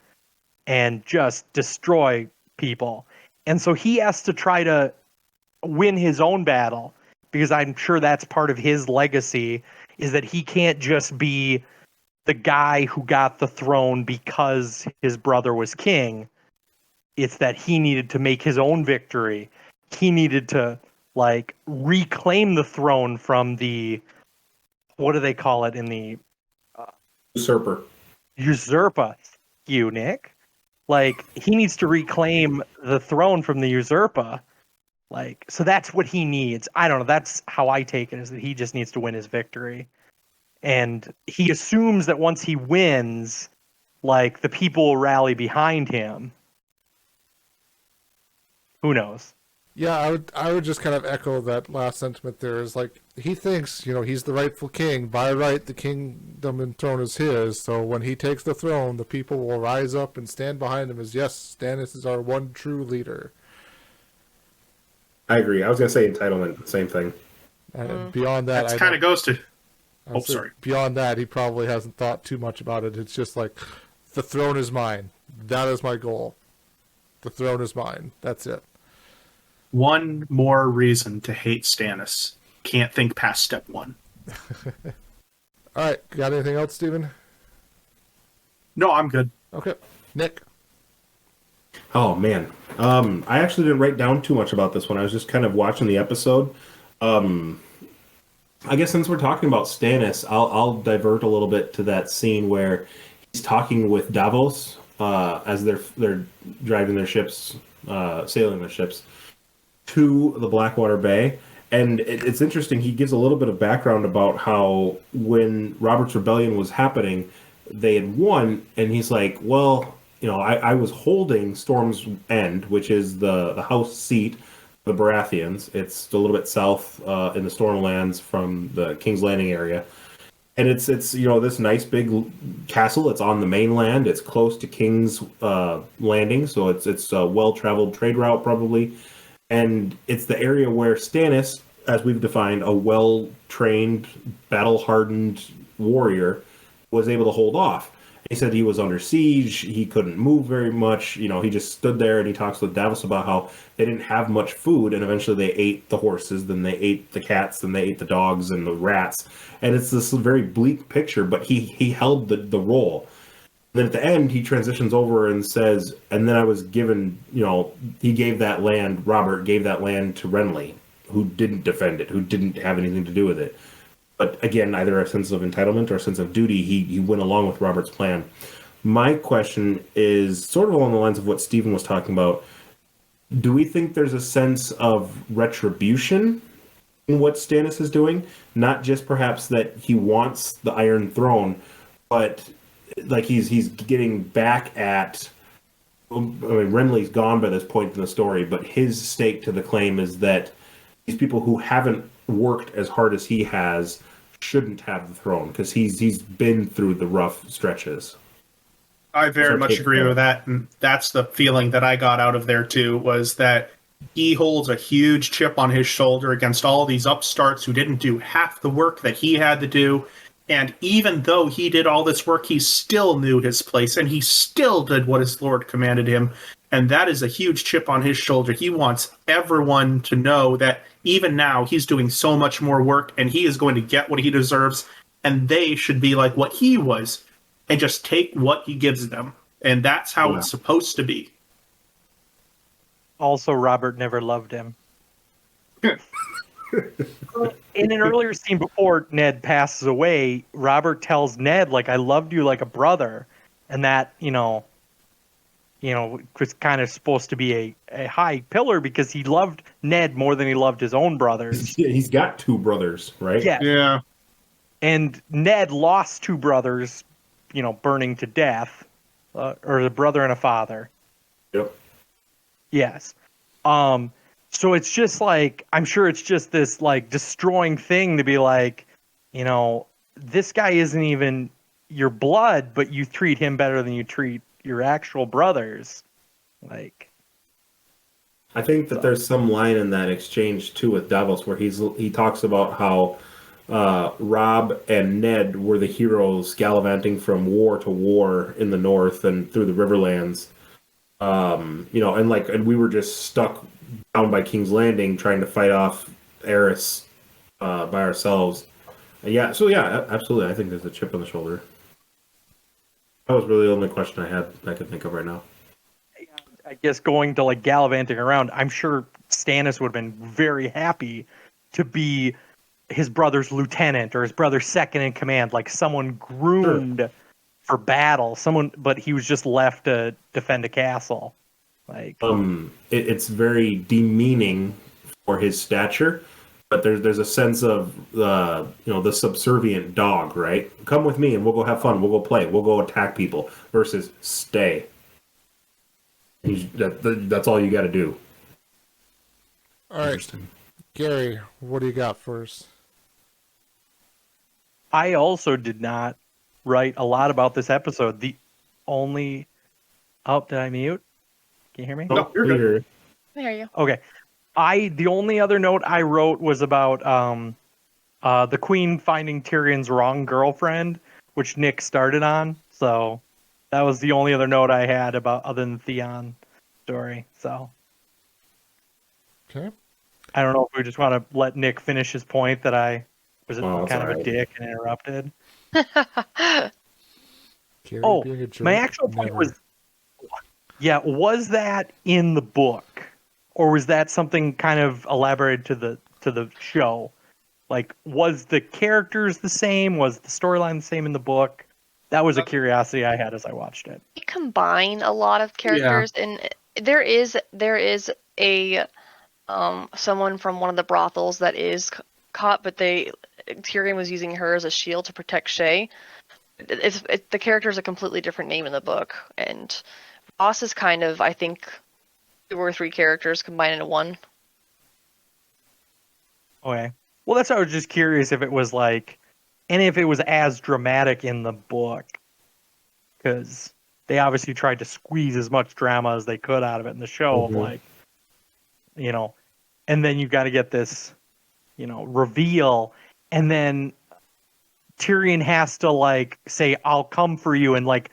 and just destroy people. And so he has to try to win his own battle, because I'm sure that's part of his legacy, is that he can't just be the guy who got the throne because his brother was king. It's that he needed to make his own victory. He needed to reclaim the throne from the, what do they call it in the usurper. You, Nick. He needs to reclaim the throne from the usurper. So that's what he needs. I don't know. That's how I take it, is that he just needs to win his victory. And he assumes that once he wins, the people will rally behind him. Who knows? Yeah, I would just kind of echo that last sentiment there. Is he thinks, he's the rightful king. By right, the kingdom and throne is his. So when he takes the throne, the people will rise up and stand behind him as, yes, Stannis is our one true leader. I agree. I was going to say entitlement, same thing. And beyond that, That kind of goes to... sorry. Beyond that, he probably hasn't thought too much about it. It's just the throne is mine. That is my goal. The throne is mine. That's it. One more reason to hate Stannis. Can't think past step one. All right. Got anything else, Steven? No, I'm good. Okay. Nick? Oh, man. I actually didn't write down too much about this one. I was just kind of watching the episode. I guess since we're talking about Stannis, I'll divert a little bit to that scene where he's talking with Davos as they're driving their ships, sailing their ships to the Blackwater Bay. And it's interesting. He gives a little bit of background about how when Robert's Rebellion was happening, they had won, and he's like, well, I was holding Storm's End, which is the house seat of the Baratheons. It's a little bit south in the Stormlands from the King's Landing area. And it's this nice big castle. It's on the mainland. It's close to King's Landing, so it's a well-traveled trade route probably. And it's the area where Stannis, as we've defined, a well-trained, battle-hardened warrior, was able to hold off. He said he was under siege. He couldn't move very much. He just stood there, and he talks with Davos about how they didn't have much food, and eventually they ate the horses, then they ate the cats, then they ate the dogs and the rats. And it's this very bleak picture, but he held the role. And then at the end, he transitions over and says, and then I was given, he gave that land, Robert gave that land to Renly, who didn't defend it, who didn't have anything to do with it. But again, either a sense of entitlement or a sense of duty, he went along with Robert's plan. My question is sort of along the lines of what Stephen was talking about. Do we think there's a sense of retribution in what Stannis is doing? Not just perhaps that he wants the Iron Throne, but like he's getting back at... Renly's gone by this point in the story, but his stake to the claim is that these people who haven't worked as hard as he has shouldn't have the throne because he's been through the rough stretches. I very much agree with that, and that's the feeling that I got out of there too, was that he holds a huge chip on his shoulder against all these upstarts who didn't do half the work that he had to do. And even though he did all this work, he still knew his place, and he still did what his lord commanded him. And that is a huge chip on his shoulder. He wants everyone to know that even now he's doing so much more work, and he is going to get what he deserves, and they should be like what he was and just take what he gives them. And that's how it's supposed to be. Also, Robert never loved him. In an earlier scene before Ned passes away, Robert tells Ned, like, I loved you like a brother. And that, was kind of supposed to be a high pillar because he loved Ned more than he loved his own brothers. He's got two brothers, right? Yeah. And Ned lost two brothers, burning to death, or a brother and a father. Yep. Yes. So it's just like, I'm sure it's just this like destroying thing to be like, this guy isn't even your blood, but you treat him better than you treat your actual brothers. Like, I think that there's some line in that exchange too with Davos where he talks about how Robb and Ned were the heroes gallivanting from war to war in the north and through the Riverlands. And we were just stuck down by King's Landing trying to fight off Eris by ourselves. Absolutely. I think there's a chip on the shoulder. That was really the only question I could think of right now. I guess going to like gallivanting around, I'm sure Stannis would have been very happy to be his brother's lieutenant or his brother's second in command, like someone groomed for battle. But he was just left to defend a castle. Like, it's very demeaning for his stature, but there's a sense of the subservient dog, right? Come with me and we'll go have fun. We'll go play. We'll go attack people. Versus stay. That's all you got to do. All right, Gary, what do you got first? I also did not write a lot about this episode. The only... Oh, did I mute? Can you hear me? No, you're good. I hear you. Okay. The only other note I wrote was about the Queen finding Tyrion's wrong girlfriend, which Nick started on. So that was the only other note I had about other than Theon story. So okay. I don't know if we just want to let Nick finish his point that I was kind of right. a dick and interrupted. Gary Oh, being a jerk, my actual point never. was Yeah, was that in the book, or was that something kind of elaborated to the show? Like, was the characters the same? Was the storyline the same in the book? That was a curiosity I had as I watched it. They combine a lot of characters, and there is a someone from one of the brothels that is caught, but Tyrion was using her as a shield to protect Shay. The character is a completely different name in the book, and Ross is kind of, I think, 2 or 3 characters combined into one. Okay. Well, that's why I was just curious if it was like, and if it was as dramatic in the book, because they obviously tried to squeeze as much drama as they could out of it in the show. Of like, and then you've got to get this, reveal, and then Tyrion has to like say, "I'll come for you," and like,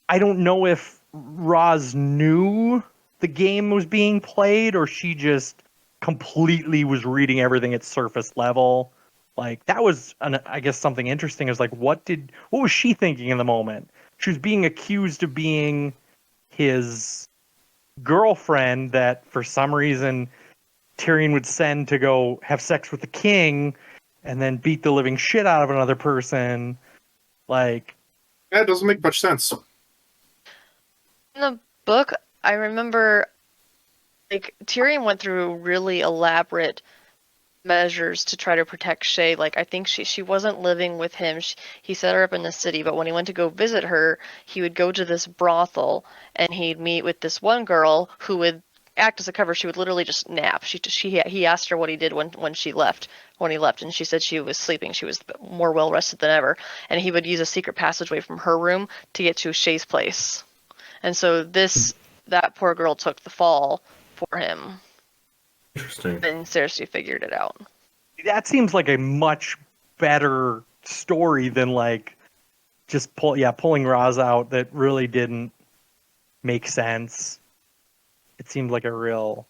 I don't know if Roz knew the game was being played, or she just completely was reading everything at surface level. Like, that was I guess something interesting is like, what was she thinking in the moment? She was being accused of being his girlfriend that for some reason Tyrion would send to go have sex with the king and then beat the living shit out of another person. Like, That doesn't make much sense. In the book, I remember like Tyrion went through really elaborate measures to try to protect Shay. Like, I think she wasn't living with him. He set her up in the city, but when he went to go visit her, he would go to this brothel and he'd meet with this one girl who would act as a cover. She would literally just nap. He asked her what he did when he left, and she said she was sleeping. She was more well rested than ever, and he would use a secret passageway from her room to get to Shay's place. And so that poor girl took the fall for him. Interesting. And Cersei figured it out. that seems like a much better story than like just pulling Roz out that really didn't make sense. It seemed like a real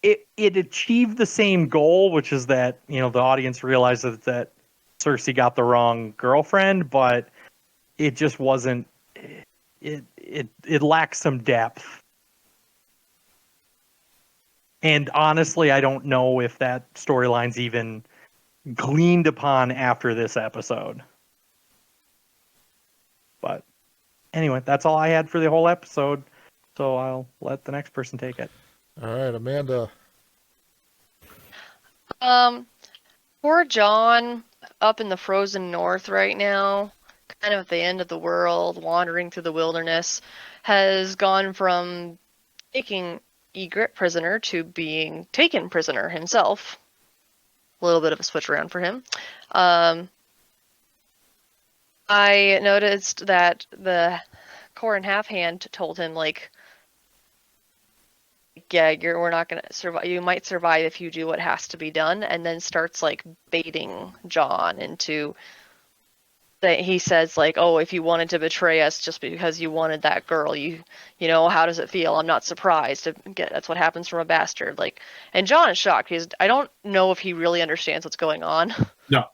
it achieved the same goal, which is that, the audience realizes that Cersei got the wrong girlfriend, but it just wasn't it lacks some depth. And honestly, I don't know if that storyline's even gleaned upon after this episode. But anyway, that's all I had for the whole episode. So I'll let the next person take it. All right, Amanda. Poor John up in the frozen north right now, kind of at the end of the world, wandering through the wilderness, has gone from taking Ygritte prisoner to being taken prisoner himself. A little bit of a switch around for him. I noticed that the Corin Halfhand told him, like, yeah, we're not gonna survive. You might survive if you do what has to be done, and then starts like baiting John into that. He says like, "Oh, if you wanted to betray us just because you wanted that girl, you know, how does it feel? I'm not surprised. That's what happens from a bastard." Like, and John is shocked. I don't know if he really understands what's going on. No,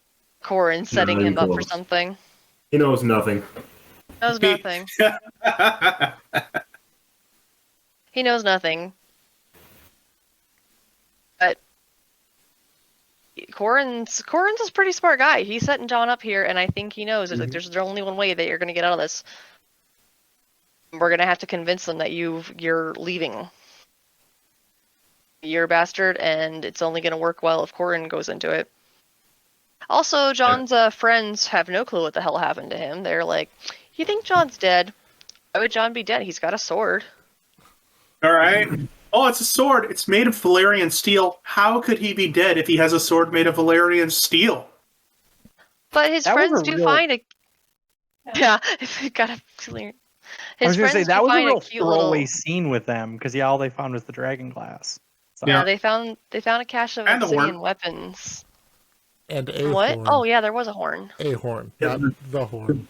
Corin setting him up for something. He knows nothing. Knows nothing. He knows nothing. But Corin's a pretty smart guy. He's setting John up here, and I think he knows like there's only one way that you're going to get out of this. We're going to have to convince them that you're leaving. You're a bastard, and it's only going to work well if Corin goes into it. Also, John's friends have no clue what the hell happened to him. They're like, "You think John's dead? Why would John be dead? He's got a sword." All right. Oh, it's a sword. It's made of Valyrian steel. How could he be dead if he has a sword made of Valyrian steel? But his friends do find a... Yeah, if got a... I was going to say, that was a real throwaway scene with them, because all they found was the dragon glass. So. Yeah, they found a cache of obsidian weapons. And a what? horn. Oh, yeah, there was a horn. A horn, not the horn.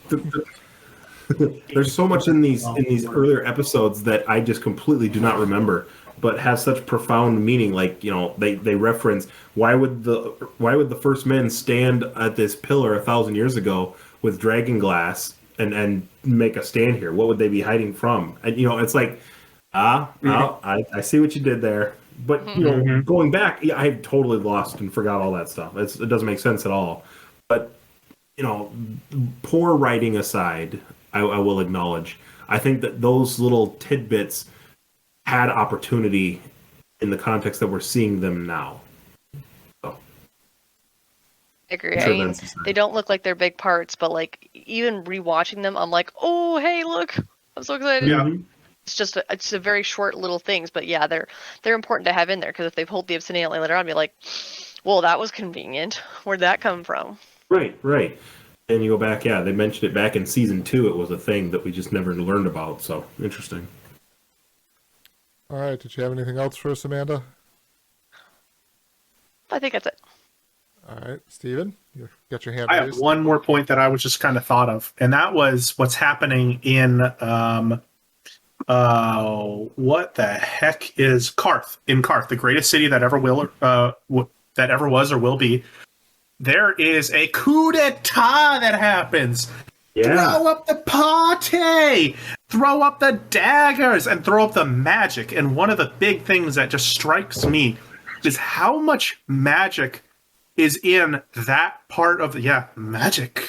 There's so much in these earlier episodes that I just completely do not remember, but has such profound meaning. Like, they reference why would the first men stand at this pillar 1,000 years ago with dragon glass and make a stand here? What would they be hiding from? And it's like, I see what you did there. But going back, I totally lost and forgot all that stuff. It doesn't make sense at all. But poor writing aside, I will acknowledge, I think that those little tidbits had opportunity in the context that we're seeing them now. So, I agree. I mean, they don't look like they're big parts, but like even rewatching them, I'm like, oh, hey, look, I'm so excited. Yeah. It's a very short little things, but yeah, they're important to have in there because if they hold the obsidian later on, I'd be like, well, that was convenient. Where'd that come from? Right. And you go back, they mentioned it back in season 2. It was a thing that we just never learned about. So interesting. All right. Did you have anything else for us, Amanda? I think that's it. All right, Steven, you got your hand I raised. have one more point that I was just kind of thought of, and that was what's happening in what the heck is Karth? In Karth, the greatest city that ever that ever was or will be. There is a coup d'etat that happens. Yeah. Throw up the party, throw up the daggers, and throw up the magic. And one of the big things that just strikes me is how much magic is in that part of the magic.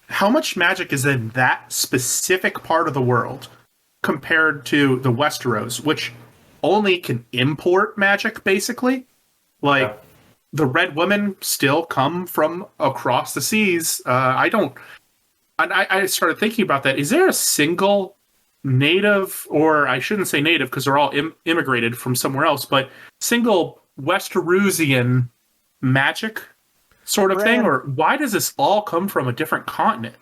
How much magic is in that specific part of the world compared to the Westeros, which only can import magic, basically? Like, the Red Women still come from across the seas. I started thinking about that. Is there a single native, or I shouldn't say native because they're all immigrated from somewhere else, but single Westerosian magic sort of thing? Or why does this all come from a different continent?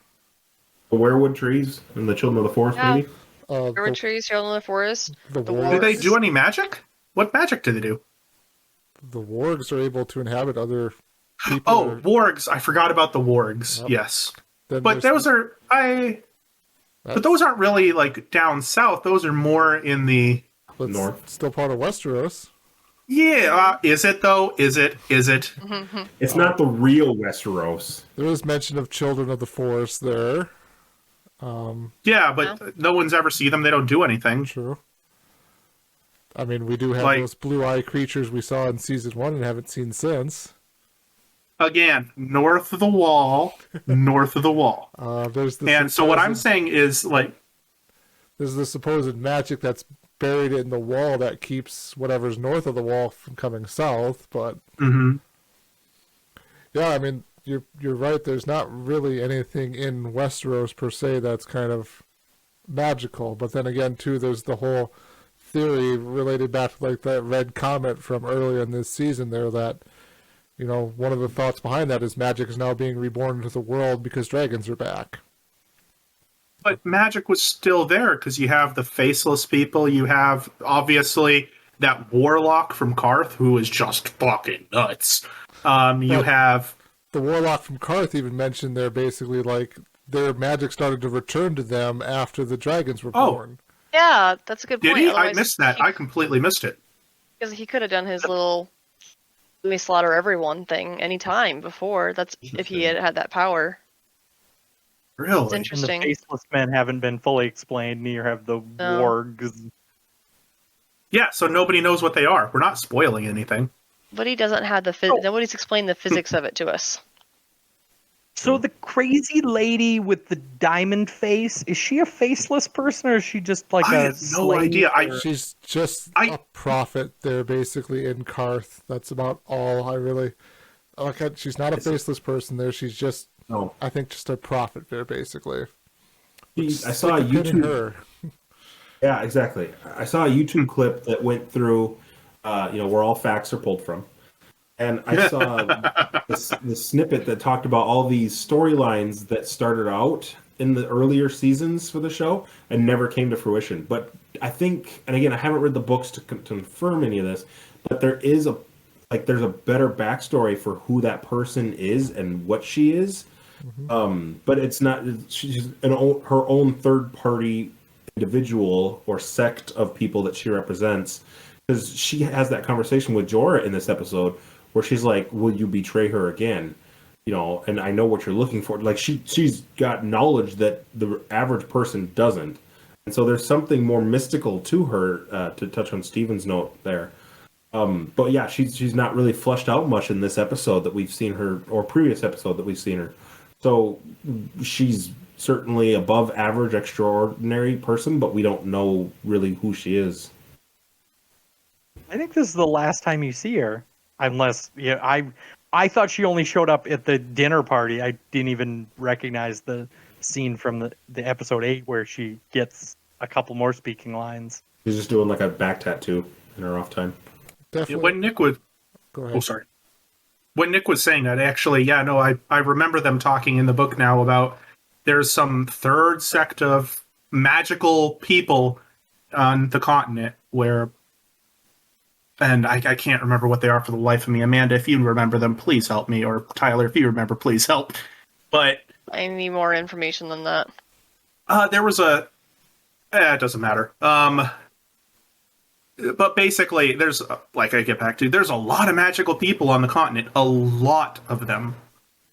The werewood trees and the children of the forest, maybe? Werewood trees, children of the forest. The wargs. Do they do any magic? What magic do they do? The wargs are able to inhabit other people. Oh, wargs. I forgot about the wargs. Yep. Yes. Then But those aren't really like down south. Those are more in the north. Still part of Westeros. Yeah, is it though? Is it? It's not the real Westeros. There is mention of children of the forest there. Yeah, but no one's ever seen them. They don't do anything. True. I mean, we do have those blue-eye creatures we saw in season 1 and haven't seen since. Again, north of the wall, north of the wall. So what I'm saying is, like, there's the supposed magic that's buried in the wall that keeps whatever's north of the wall from coming south, but yeah, I mean, you're right. There's not really anything in Westeros per se that's kind of magical, but then again, too, there's the whole theory related back to like that red comet from earlier in this season there that, one of the thoughts behind that is magic is now being reborn into the world because dragons are back. But magic was still there because you have the faceless people. You have, obviously, that warlock from Karth who is just fucking nuts. You have... The warlock from Karth even mentioned there basically like their magic started to return to them after the dragons were born. Yeah, that's a good point. Did he? Otherwise, I missed that. I completely missed it. Because he could have done his little "let me slaughter everyone" thing any time before. That's if he had that power. Really? It's interesting. And the faceless men haven't been fully explained, neither have the wargs. Yeah, so nobody knows what they are. We're not spoiling anything. But he doesn't have nobody's explained the physics of it to us. So the crazy lady with the diamond face, is she a faceless person or is she just like I have no idea. She's just a prophet there basically in Karth. That's about all I really... she's not a faceless person there. She's just, I think, just a prophet there basically. I saw a YouTube... Yeah, exactly. I saw a YouTube clip that went through, where all facts are pulled from. And I saw the snippet that talked about all these storylines that started out in the earlier seasons for the show and never came to fruition. But I think, and again, I haven't read the books to confirm any of this, but there's a better backstory for who that person is and what she is. But it's not, she's her own third party individual or sect of people that she represents, because she has that conversation with Jorah in this episode where she's like, will you betray her again? and I know what you're looking for. Like she's got knowledge that the average person doesn't. And so there's something more mystical to her, to touch on Steven's note there. But yeah, she's not really fleshed out much in this episode that we've seen her, or previous episode that we've seen her. So she's certainly above average, extraordinary person, but we don't know really who she is. I think this is the last time you see her, unless I thought she only showed up at the dinner party. I didn't even recognize the scene from the episode 8 where she gets a couple more speaking lines. She's just doing like a back tattoo in her off time. Definitely. When Nick was, Go ahead. oh sorry, when Nick was saying that, actually, yeah, no, I remember them talking in the book now about there's some third sect of magical people on the continent where, and I can't remember what they are for the life of me. Amanda, if you remember them, please help me, or Tyler, if you remember, please help. But I need more information than that. there was a, it doesn't matter. But basically, there's, like I get back to, there's a lot of magical people on the continent, a lot of them.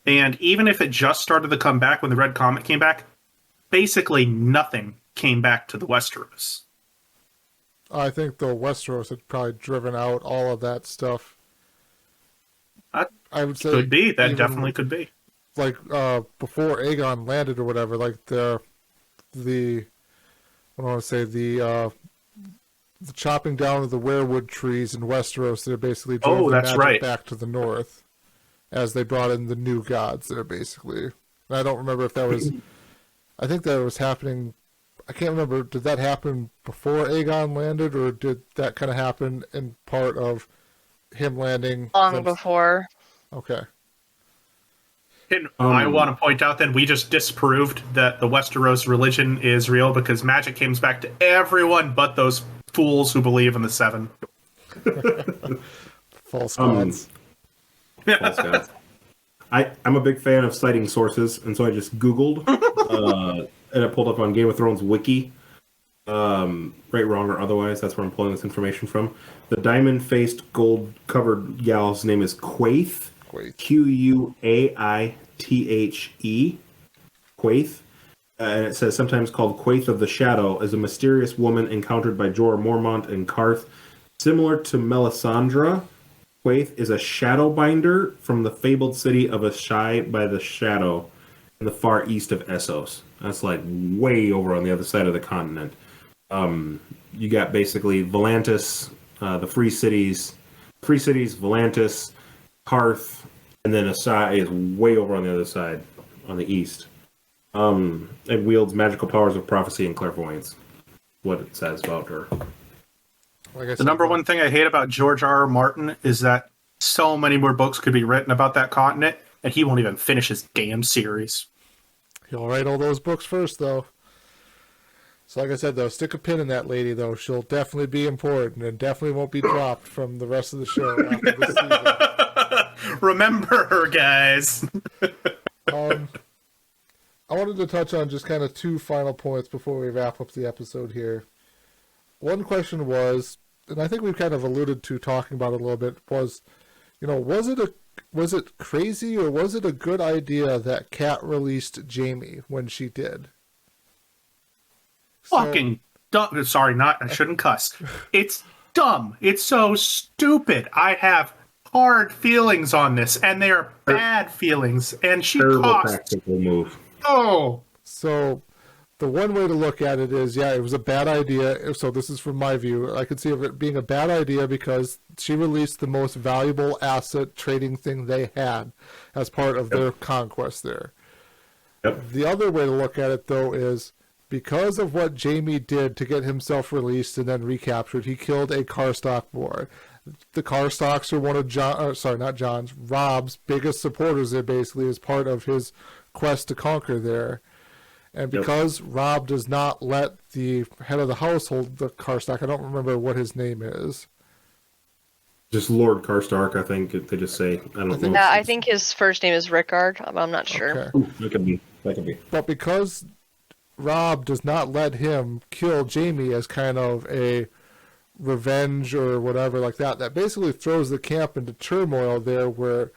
And even if it just started to come back when the Red Comet came back, basically nothing came back to the Westeros. I think the Westeros had probably driven out all of that stuff. I would say Could be. That even, definitely could be. like before Aegon landed or whatever, like the what do I want to say, the chopping down of the weirwood trees in Westeros, they basically drove the that's magic right. back to the north as they brought in the new gods there, basically. And I don't remember if that was, I think that was happening, I can't remember, did that happen before Aegon landed, or did that kind of happen in part of him landing? Long before. Okay. And I want to point out that we just disproved that the Westeros religion is real because magic comes back to everyone but those fools who believe in the Seven. False gods. False gods. I'm a big fan of citing sources, and so I just Googled, and I pulled up on Game of Thrones wiki. Right, wrong, or otherwise, that's where I'm pulling this information from. The diamond-faced, gold-covered gal's name is Quaithe. Quaithe. Quaithe. And it says, sometimes called Quaithe of the Shadow, is a mysterious woman encountered by Jorah Mormont and Karth. Similar to Melisandre, Quaithe is a shadowbinder from the fabled city of Asshai by the Shadow in the far east of Essos. That's like way over on the other side of the continent. You got basically Volantis, the Free Cities, Volantis, Karth, and then Asshai is way over on the other side, on the east. It wields magical powers of prophecy and clairvoyance. What it says about her. Like I The number said, one thing I hate about George R. R. Martin is that so many more books could be written about that continent, and he won't even finish his damn series. he'll write all those books first, though. So like I said, though, stick a pin in that lady, though. She'll definitely be important and definitely won't be dropped from the rest of the show after this season. Remember her, guys. I wanted to touch on just kind of two final points before we wrap up the episode here. One question was, and I think we've kind of alluded to talking about it a little bit, was, was it crazy or was it a good idea that Kat released Jaime when she did? Fucking dumb. Sorry, I shouldn't cuss. It's dumb. It's so stupid. I have hard feelings on this, and they are bad feelings. And she Terrible cost. tactical move. Oh, So the one way to look at it is, yeah, it was a bad idea. So this is from my view. I could see it being a bad idea because she released the most valuable asset trading thing they had as part of their conquest there. Yep. The other way to look at it, though, is because of what Jaime did to get himself released and then recaptured, he killed a Karstark boy. The Karstarks are one of Rob's biggest supporters there, basically, as part of his quest to conquer there. And because Rob does not let the head of the household, the Karstark, I don't remember what his name is. Just Lord Karstark, I think they just say. I don't know. Yeah, I think his first name is Rickard. I'm not sure. Okay. Ooh, that could be. But because Rob does not let him kill Jaime as kind of a revenge or whatever like that, that basically throws the camp into turmoil there, where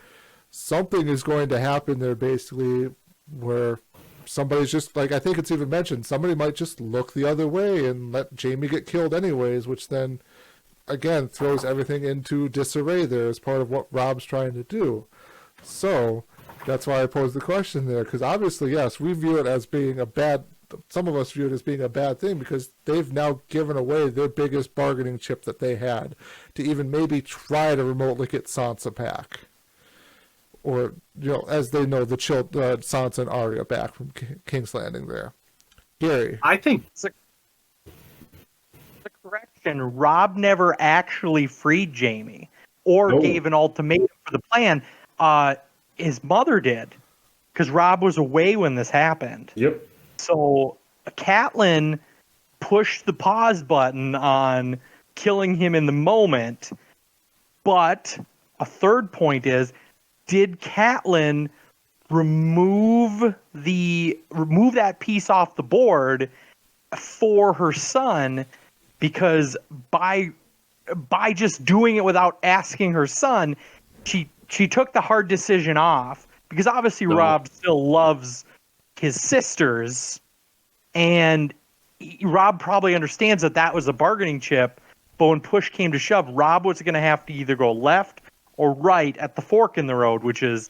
something is going to happen there basically where somebody's just like, I think it's even mentioned, somebody might just look the other way and let Jaime get killed anyways, which then again throws everything into disarray there as part of what Rob's trying to do. So that's why I posed the question there, because obviously, yes, we view it as being a bad, some of us view it as being a bad thing because they've now given away their biggest bargaining chip that they had to even maybe try to remotely get Sansa back. Or, as they know, the Sansa and Arya back from King's Landing there. Gary. I think The correction, Rob never actually freed Jaime or gave an ultimatum for the plan. His mother did, because Rob was away when this happened. Yep. So Catelyn pushed the pause button on killing him in the moment. But a third point is, did Catelyn remove that piece off the board for her son? Because by just doing it without asking her son, she took the hard decision off, because obviously Rob still loves his sisters, and Rob probably understands that was a bargaining chip, but when push came to shove, Rob was going to have to either go left or right at the fork in the road, which is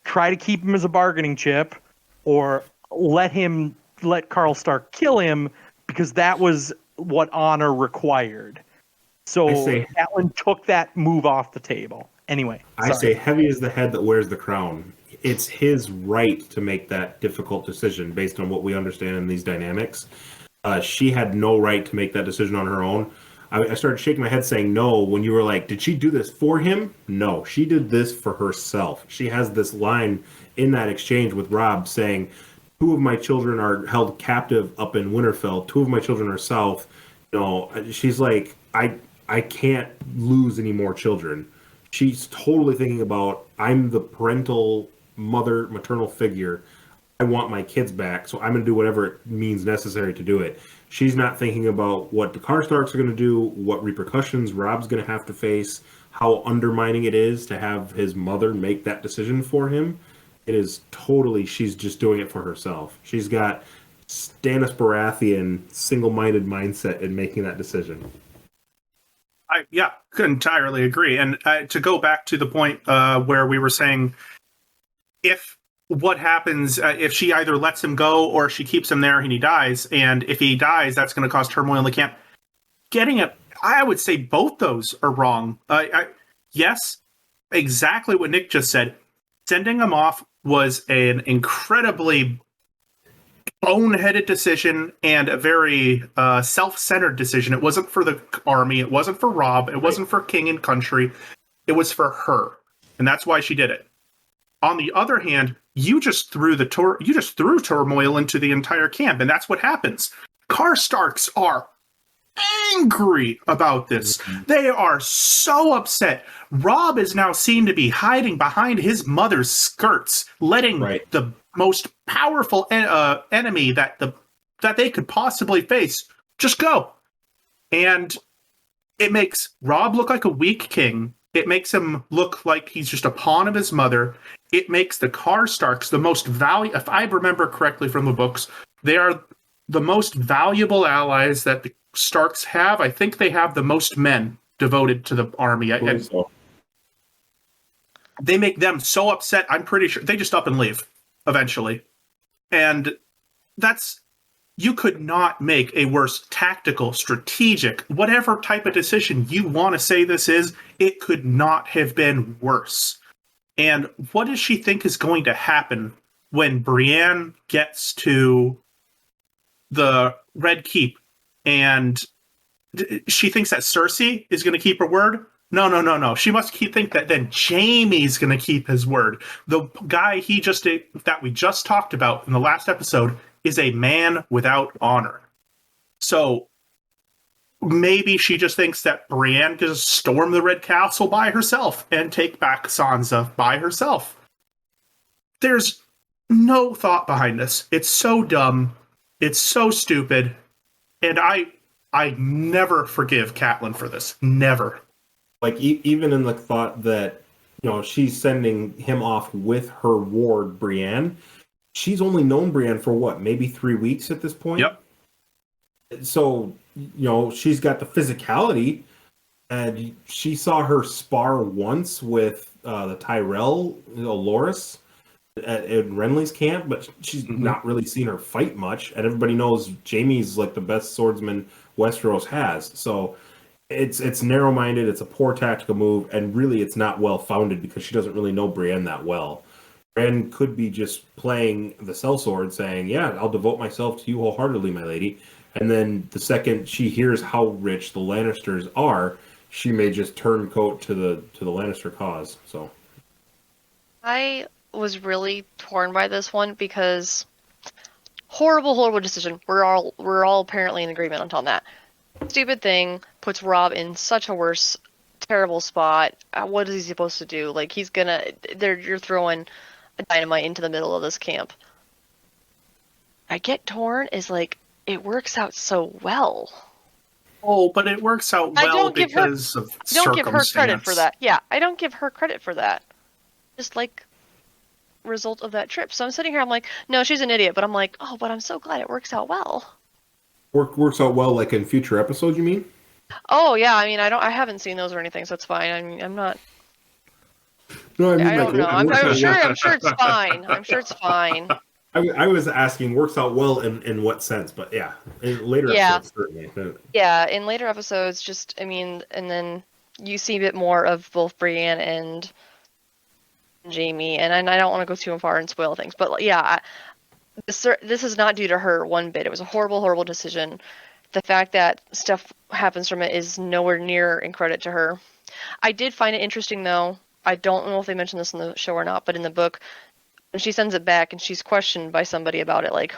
try to keep him as a bargaining chip or let Karl Stark kill him, because that was what honor required. So Catelyn took that move off the table. Anyway, I say heavy is the head that wears the crown. It's his right to make that difficult decision based on what we understand in these dynamics. She had no right to make that decision on her own. I started shaking my head saying no when you were like, did she do this for him? No, she did this for herself. She has this line in that exchange with Rob saying, 2 of my children are held captive up in Winterfell. 2 of my children are south. She's like, I can't lose any more children. She's totally thinking about, I'm the parental maternal figure. I want my kids back, so I'm going to do whatever it means necessary to do it. She's not thinking about what the Karstarks are going to do, what repercussions Rob's going to have to face, how undermining it is to have his mother make that decision for him. It is totally, she's just doing it for herself. She's got Stannis Baratheon single-minded mindset in making that decision. I could entirely agree. And to go back to the point where we were saying, what happens if she either lets him go or she keeps him there and he dies, and if he dies, that's going to cause turmoil in the camp. I would say both those are wrong. Yes, exactly what Nick just said. Sending him off was an incredibly boneheaded decision and a very self-centered decision. It wasn't for the army. It wasn't for Rob. It wasn't for king and country. It was for her, and that's why she did it. On the other hand, you just threw turmoil into the entire camp, and that's what happens. Karstarks are angry about this. They are so upset. Rob is now seen to be hiding behind his mother's skirts, letting the most powerful enemy that they could possibly face just go. And it makes Rob look like a weak king. It makes him look like he's just a pawn of his mother. It makes the Karstarks the most valuable, if I remember correctly from the books, they are the most valuable allies that the Starks have. I think they have the most men devoted to the army. They make them so upset, I'm pretty sure they just up and leave eventually. And you could not make a worse tactical, strategic, whatever type of decision you want to say this is, it could not have been worse. And what does she think is going to happen when Brienne gets to the Red Keep and she thinks that Cersei is going to keep her word? No. She must think that then Jaime's going to keep his word. The guy that we just talked about in the last episode is a man without honor. So maybe she just thinks that Brienne can just storm the Red Castle by herself and take back Sansa by herself. There's no thought behind this. It's so dumb. It's so stupid. And I never forgive Catelyn for this. Never. Like, even in the thought that she's sending him off with her ward, Brienne. She's only known Brienne for what, maybe 3 weeks at this point? Yep. So, she's got the physicality, and she saw her spar once with the Tyrell, Loras, at Renly's camp, but she's not really seen her fight much. And everybody knows Jaime's like the best swordsman Westeros has. So it's narrow-minded, it's a poor tactical move, and really it's not well-founded because she doesn't really know Brienne that well. Brienne could be just playing the sellsword, saying, yeah, I'll devote myself to you wholeheartedly, my lady. And then the second she hears how rich the Lannisters are, she may just turncoat to the Lannister cause. So I was really torn by this one because horrible decision. We're all apparently in agreement on that. Stupid thing puts Rob in such a worse, terrible spot. What is he supposed to do? Like you're throwing a dynamite into the middle of this camp. I get torn is like it works out so well. Oh, but it works out well because of circumstance. I don't give her credit for that. Yeah, I don't give her credit for that. Just like result of that trip. So I'm sitting here, I'm like, no, she's an idiot. But I'm like, oh, but I'm so glad it works out well. Works out well, like in future episodes, you mean? Oh yeah, I mean, I haven't seen those or anything, so it's fine. I mean, I'm not. No, I mean, I don't know. I'm sure it's fine. I'm sure it's fine. I was asking, works out well in what sense? But yeah, in later episodes certainly. Yeah, in later episodes, just I mean, and then you see a bit more of both Brienne and Jaime, and I don't want to go too far and spoil things, but yeah, this is not due to her one bit. It was a horrible decision. The fact that stuff happens from it is nowhere near in credit to her. I did find it interesting, though. I don't know if they mentioned this in the show or not, but in the book, when she sends it back and she's questioned by somebody about it, like,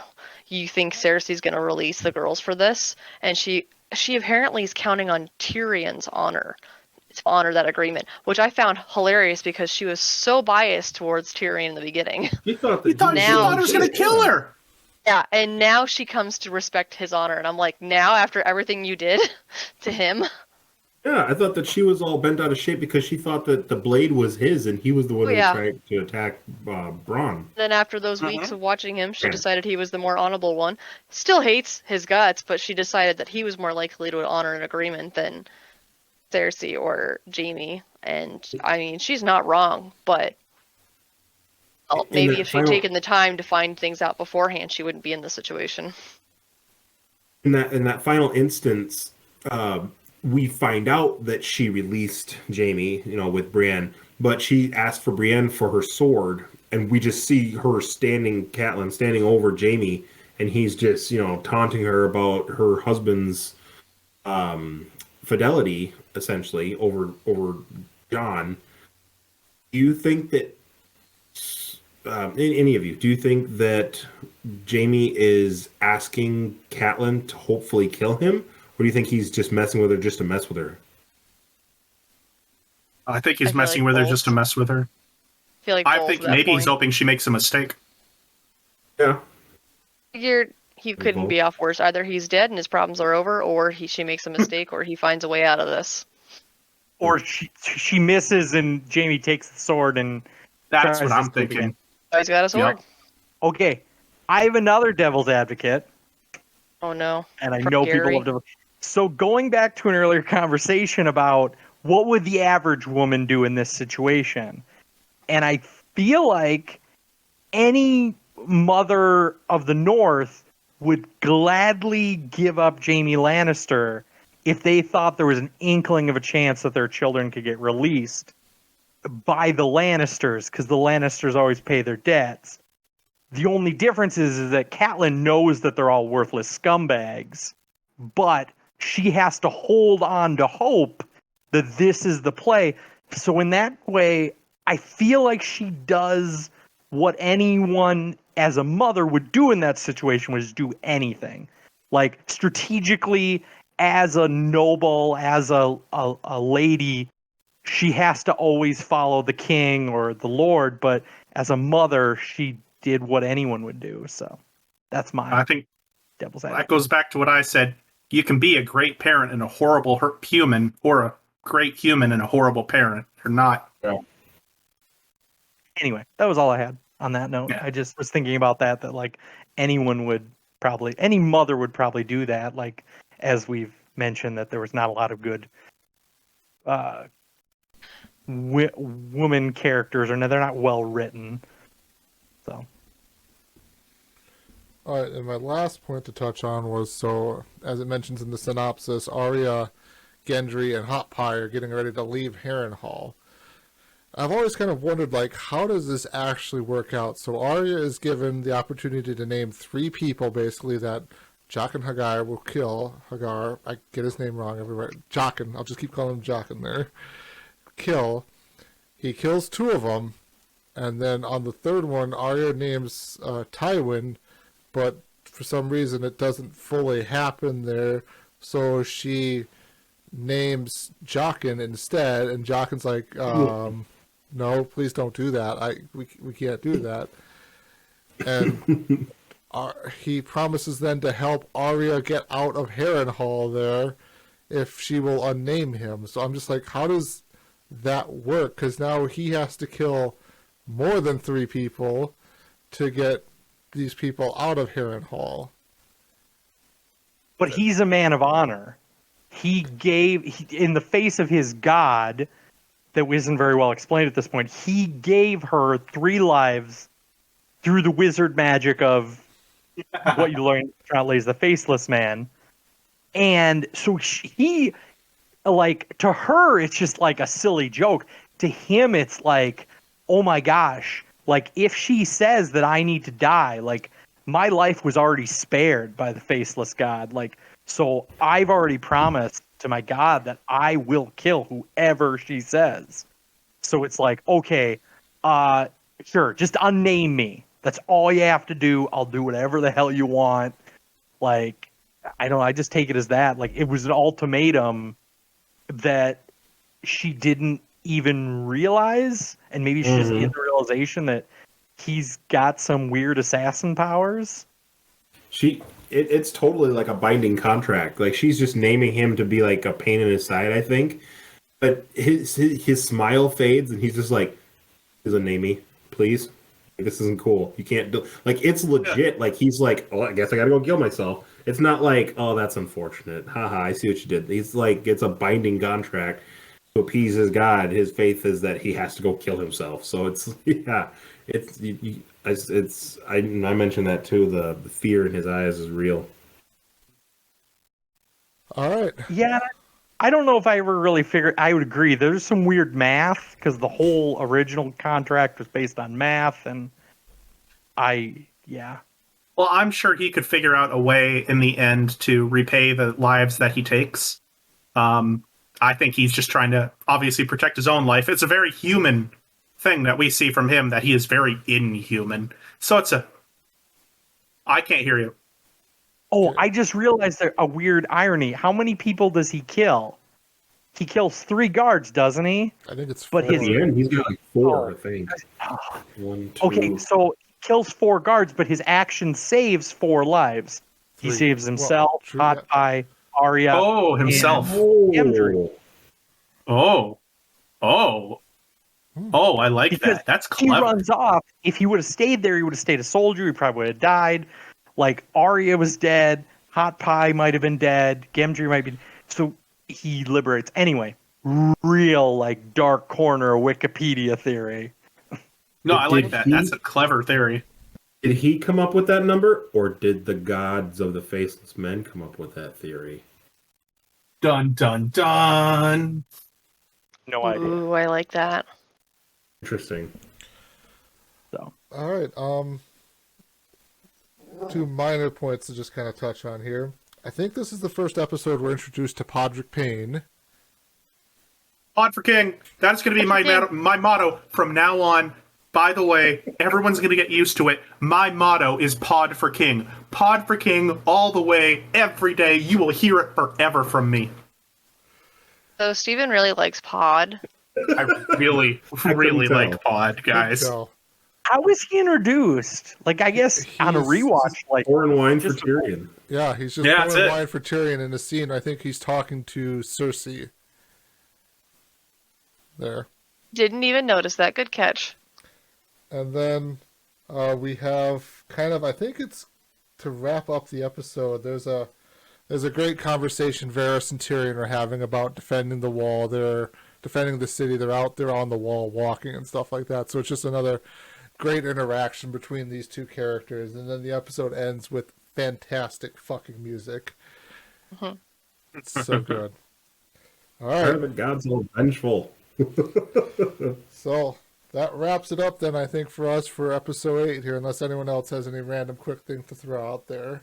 you think Cersei's going to release the girls for this? And she apparently is counting on Tyrion's honor to honor that agreement, which I found hilarious because she was so biased towards Tyrion in the beginning. She thought he was going to kill her. Yeah, and now she comes to respect his honor, and I'm like, now after everything you did to him. Yeah, I thought that she was all bent out of shape because she thought that the blade was his and he was the one who tried to attack Bronn. Then after those weeks of watching him, she decided he was the more honorable one. Still hates his guts, but she decided that he was more likely to honor an agreement than Cersei or Jaime. And, I mean, she's not wrong, but maybe if she'd taken the time to find things out beforehand, she wouldn't be in this situation. In that final instance, we find out that she released Jaime, with Brienne, but she asked for Brienne for her sword, and we just see her Catelyn standing over Jaime, and he's just, taunting her about her husband's fidelity, essentially, over Jon. Do you think that any of you, do you think that Jaime is asking Catelyn to hopefully kill him? Or do you think he's just messing with her just to mess with her? I think he's messing with her just to mess with her. I think maybe he's hoping she makes a mistake. Yeah. Figured he couldn't be off worse. Either he's dead and his problems are over, or she makes a mistake, or he finds a way out of this. Or she misses and Jaime takes the sword and... That's what I'm thinking. Oh, he's got a sword? Yep. Okay. I have another devil's advocate. Oh, no. And I know people love So going back to an earlier conversation about what would the average woman do in this situation, and I feel like any mother of the North would gladly give up Jaime Lannister if they thought there was an inkling of a chance that their children could get released by the Lannisters, because the Lannisters always pay their debts. The only difference is that Catelyn knows that they're all worthless scumbags, but she has to hold on to hope that this is the play. So in that way, I feel like she does what anyone as a mother would do in that situation, was do anything. Like, strategically, as a noble, as a lady, she has to always follow the king or the lord, but as a mother, she did what anyone would do. So that's I think devil's advocate. That goes back to what I said. You can be a great parent and a horrible human, or a great human and a horrible parent. You're not Anyway, that was all I had on that note. Yeah. I just was thinking about that like any mother would probably do that. Like, as we've mentioned, that there was not a lot of good woman characters, or they're not well written. So. All right, and my last point to touch on was, so as it mentions in the synopsis, Arya, Gendry, and Hot Pie are getting ready to leave Harrenhal. I've always kind of wondered, like, how does this actually work out? So Arya is given the opportunity to name 3 people, basically, that Jaqen Hagar will kill. Hagar, I get his name wrong everywhere. Jaqen, I'll just keep calling him Jaqen there. Kill. He kills 2 of them, and then on the 3rd one, Arya names Tywin, but for some reason it doesn't fully happen there, so she names Jaqen instead, and Jaqen's like, no, please don't do that. We can't do that. And he promises then to help Arya get out of Harrenhal there if she will unname him. So I'm just like, how does that work? Because now he has to kill more than 3 people to get these people out of Harrenhal. But he's a man of honor. He in the face of his god, that isn't very well explained at this point, he gave her 3 lives through the wizard magic of what you learn translates the faceless man. And so he, like, to her, it's just like a silly joke. To him, it's like, oh my gosh, like, if she says that I need to die, like, my life was already spared by the faceless god. Like, so I've already promised to my god that I will kill whoever she says. So it's like, okay, sure, just unname me. That's all you have to do. I'll do whatever the hell you want. Like, I just take it as that. Like, it was an ultimatum that she didn't even realize, and maybe she's just in the realization that he's got some weird assassin powers. It's totally like a binding contract. Like, she's just naming him to be like a pain in his side, I think. But his smile fades, and he's just like, "Doesn't name me, please. This isn't cool. You can't do." Like, it's legit. Yeah. Like, he's like, "Oh, I guess I gotta go kill myself." It's not like, "Oh, that's unfortunate. Haha, I see what you did." He's like, it's a binding contract to appease his god. His faith is that he has to go kill himself. So it's I mentioned that too. The fear in his eyes is real. All right. Yeah, I don't know if I ever really figured. I would agree. There's some weird math because the whole original contract was based on math, and yeah. Well, I'm sure he could figure out a way in the end to repay the lives that he takes. I think he's just trying to obviously protect his own life. It's a very human thing that we see from him, that he is very inhuman. So I can't hear you. Oh, I just realized a weird irony. How many people does he kill? He kills 3 guards, doesn't he? I think it's 4. But at the end, he's got like 4, I think. 1, 2. Okay, so he kills 4 guards, but his action saves 4 lives. 3. He saves himself, True, Hot Pie, Arya. Oh, himself. Gendry. Oh, I like Because that. That's clever. He runs off. If he would have stayed there, he would have stayed a soldier. He probably would have died. Like, Arya was dead. Hot Pie might have been dead. Gendry might be. So he liberates. Anyway, real, like, dark corner Wikipedia theory. No, I like that. That's a clever theory. Did he come up with that number, or did the gods of the Faceless Men come up with that theory? Dun, dun, dun. No idea. Ooh, I like that. Interesting. So. All right. 2 minor points to just kind of touch on here. I think this is the first episode we're introduced to Podrick Payne. Pod for King. That's going to be my motto from now on. By the way, everyone's going to get used to it. My motto is Pod for King. Pod for King all the way, every day. You will hear it forever from me. So Steven really likes Pod. I really like Pod, guys. How was he introduced? Like, I guess on a rewatch, like, pouring wine for Tyrion. Yeah, he's just pouring wine for Tyrion in a scene. I think he's talking to Cersei. There. Didn't even notice that. Good catch. And then we have kind of, I think it's to wrap up the episode. There's a great conversation Varys and Tyrion are having about defending the wall. They're defending the city. They're out there on the wall walking and stuff like that. So it's just another great interaction between these two characters. And then the episode ends with fantastic fucking music. It's so good. All right. Are the gods all vengeful? So that wraps it up then, I think, for us for episode 8 here, unless anyone else has any random quick thing to throw out there.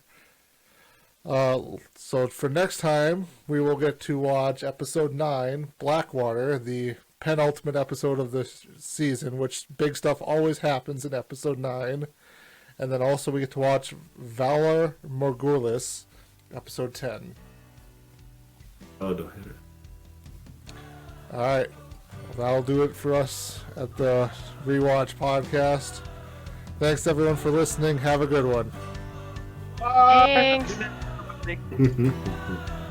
So for next time, we will get to watch episode 9, Blackwater, the penultimate episode of the season, which big stuff always happens in episode 9. And then also we get to watch Valar Morghulis, episode 10. Oh, don't hit it. All right. Well, that'll do it for us at the Rewatch podcast. Thanks, everyone, for listening. Have a good one. Thanks. Mm-hmm.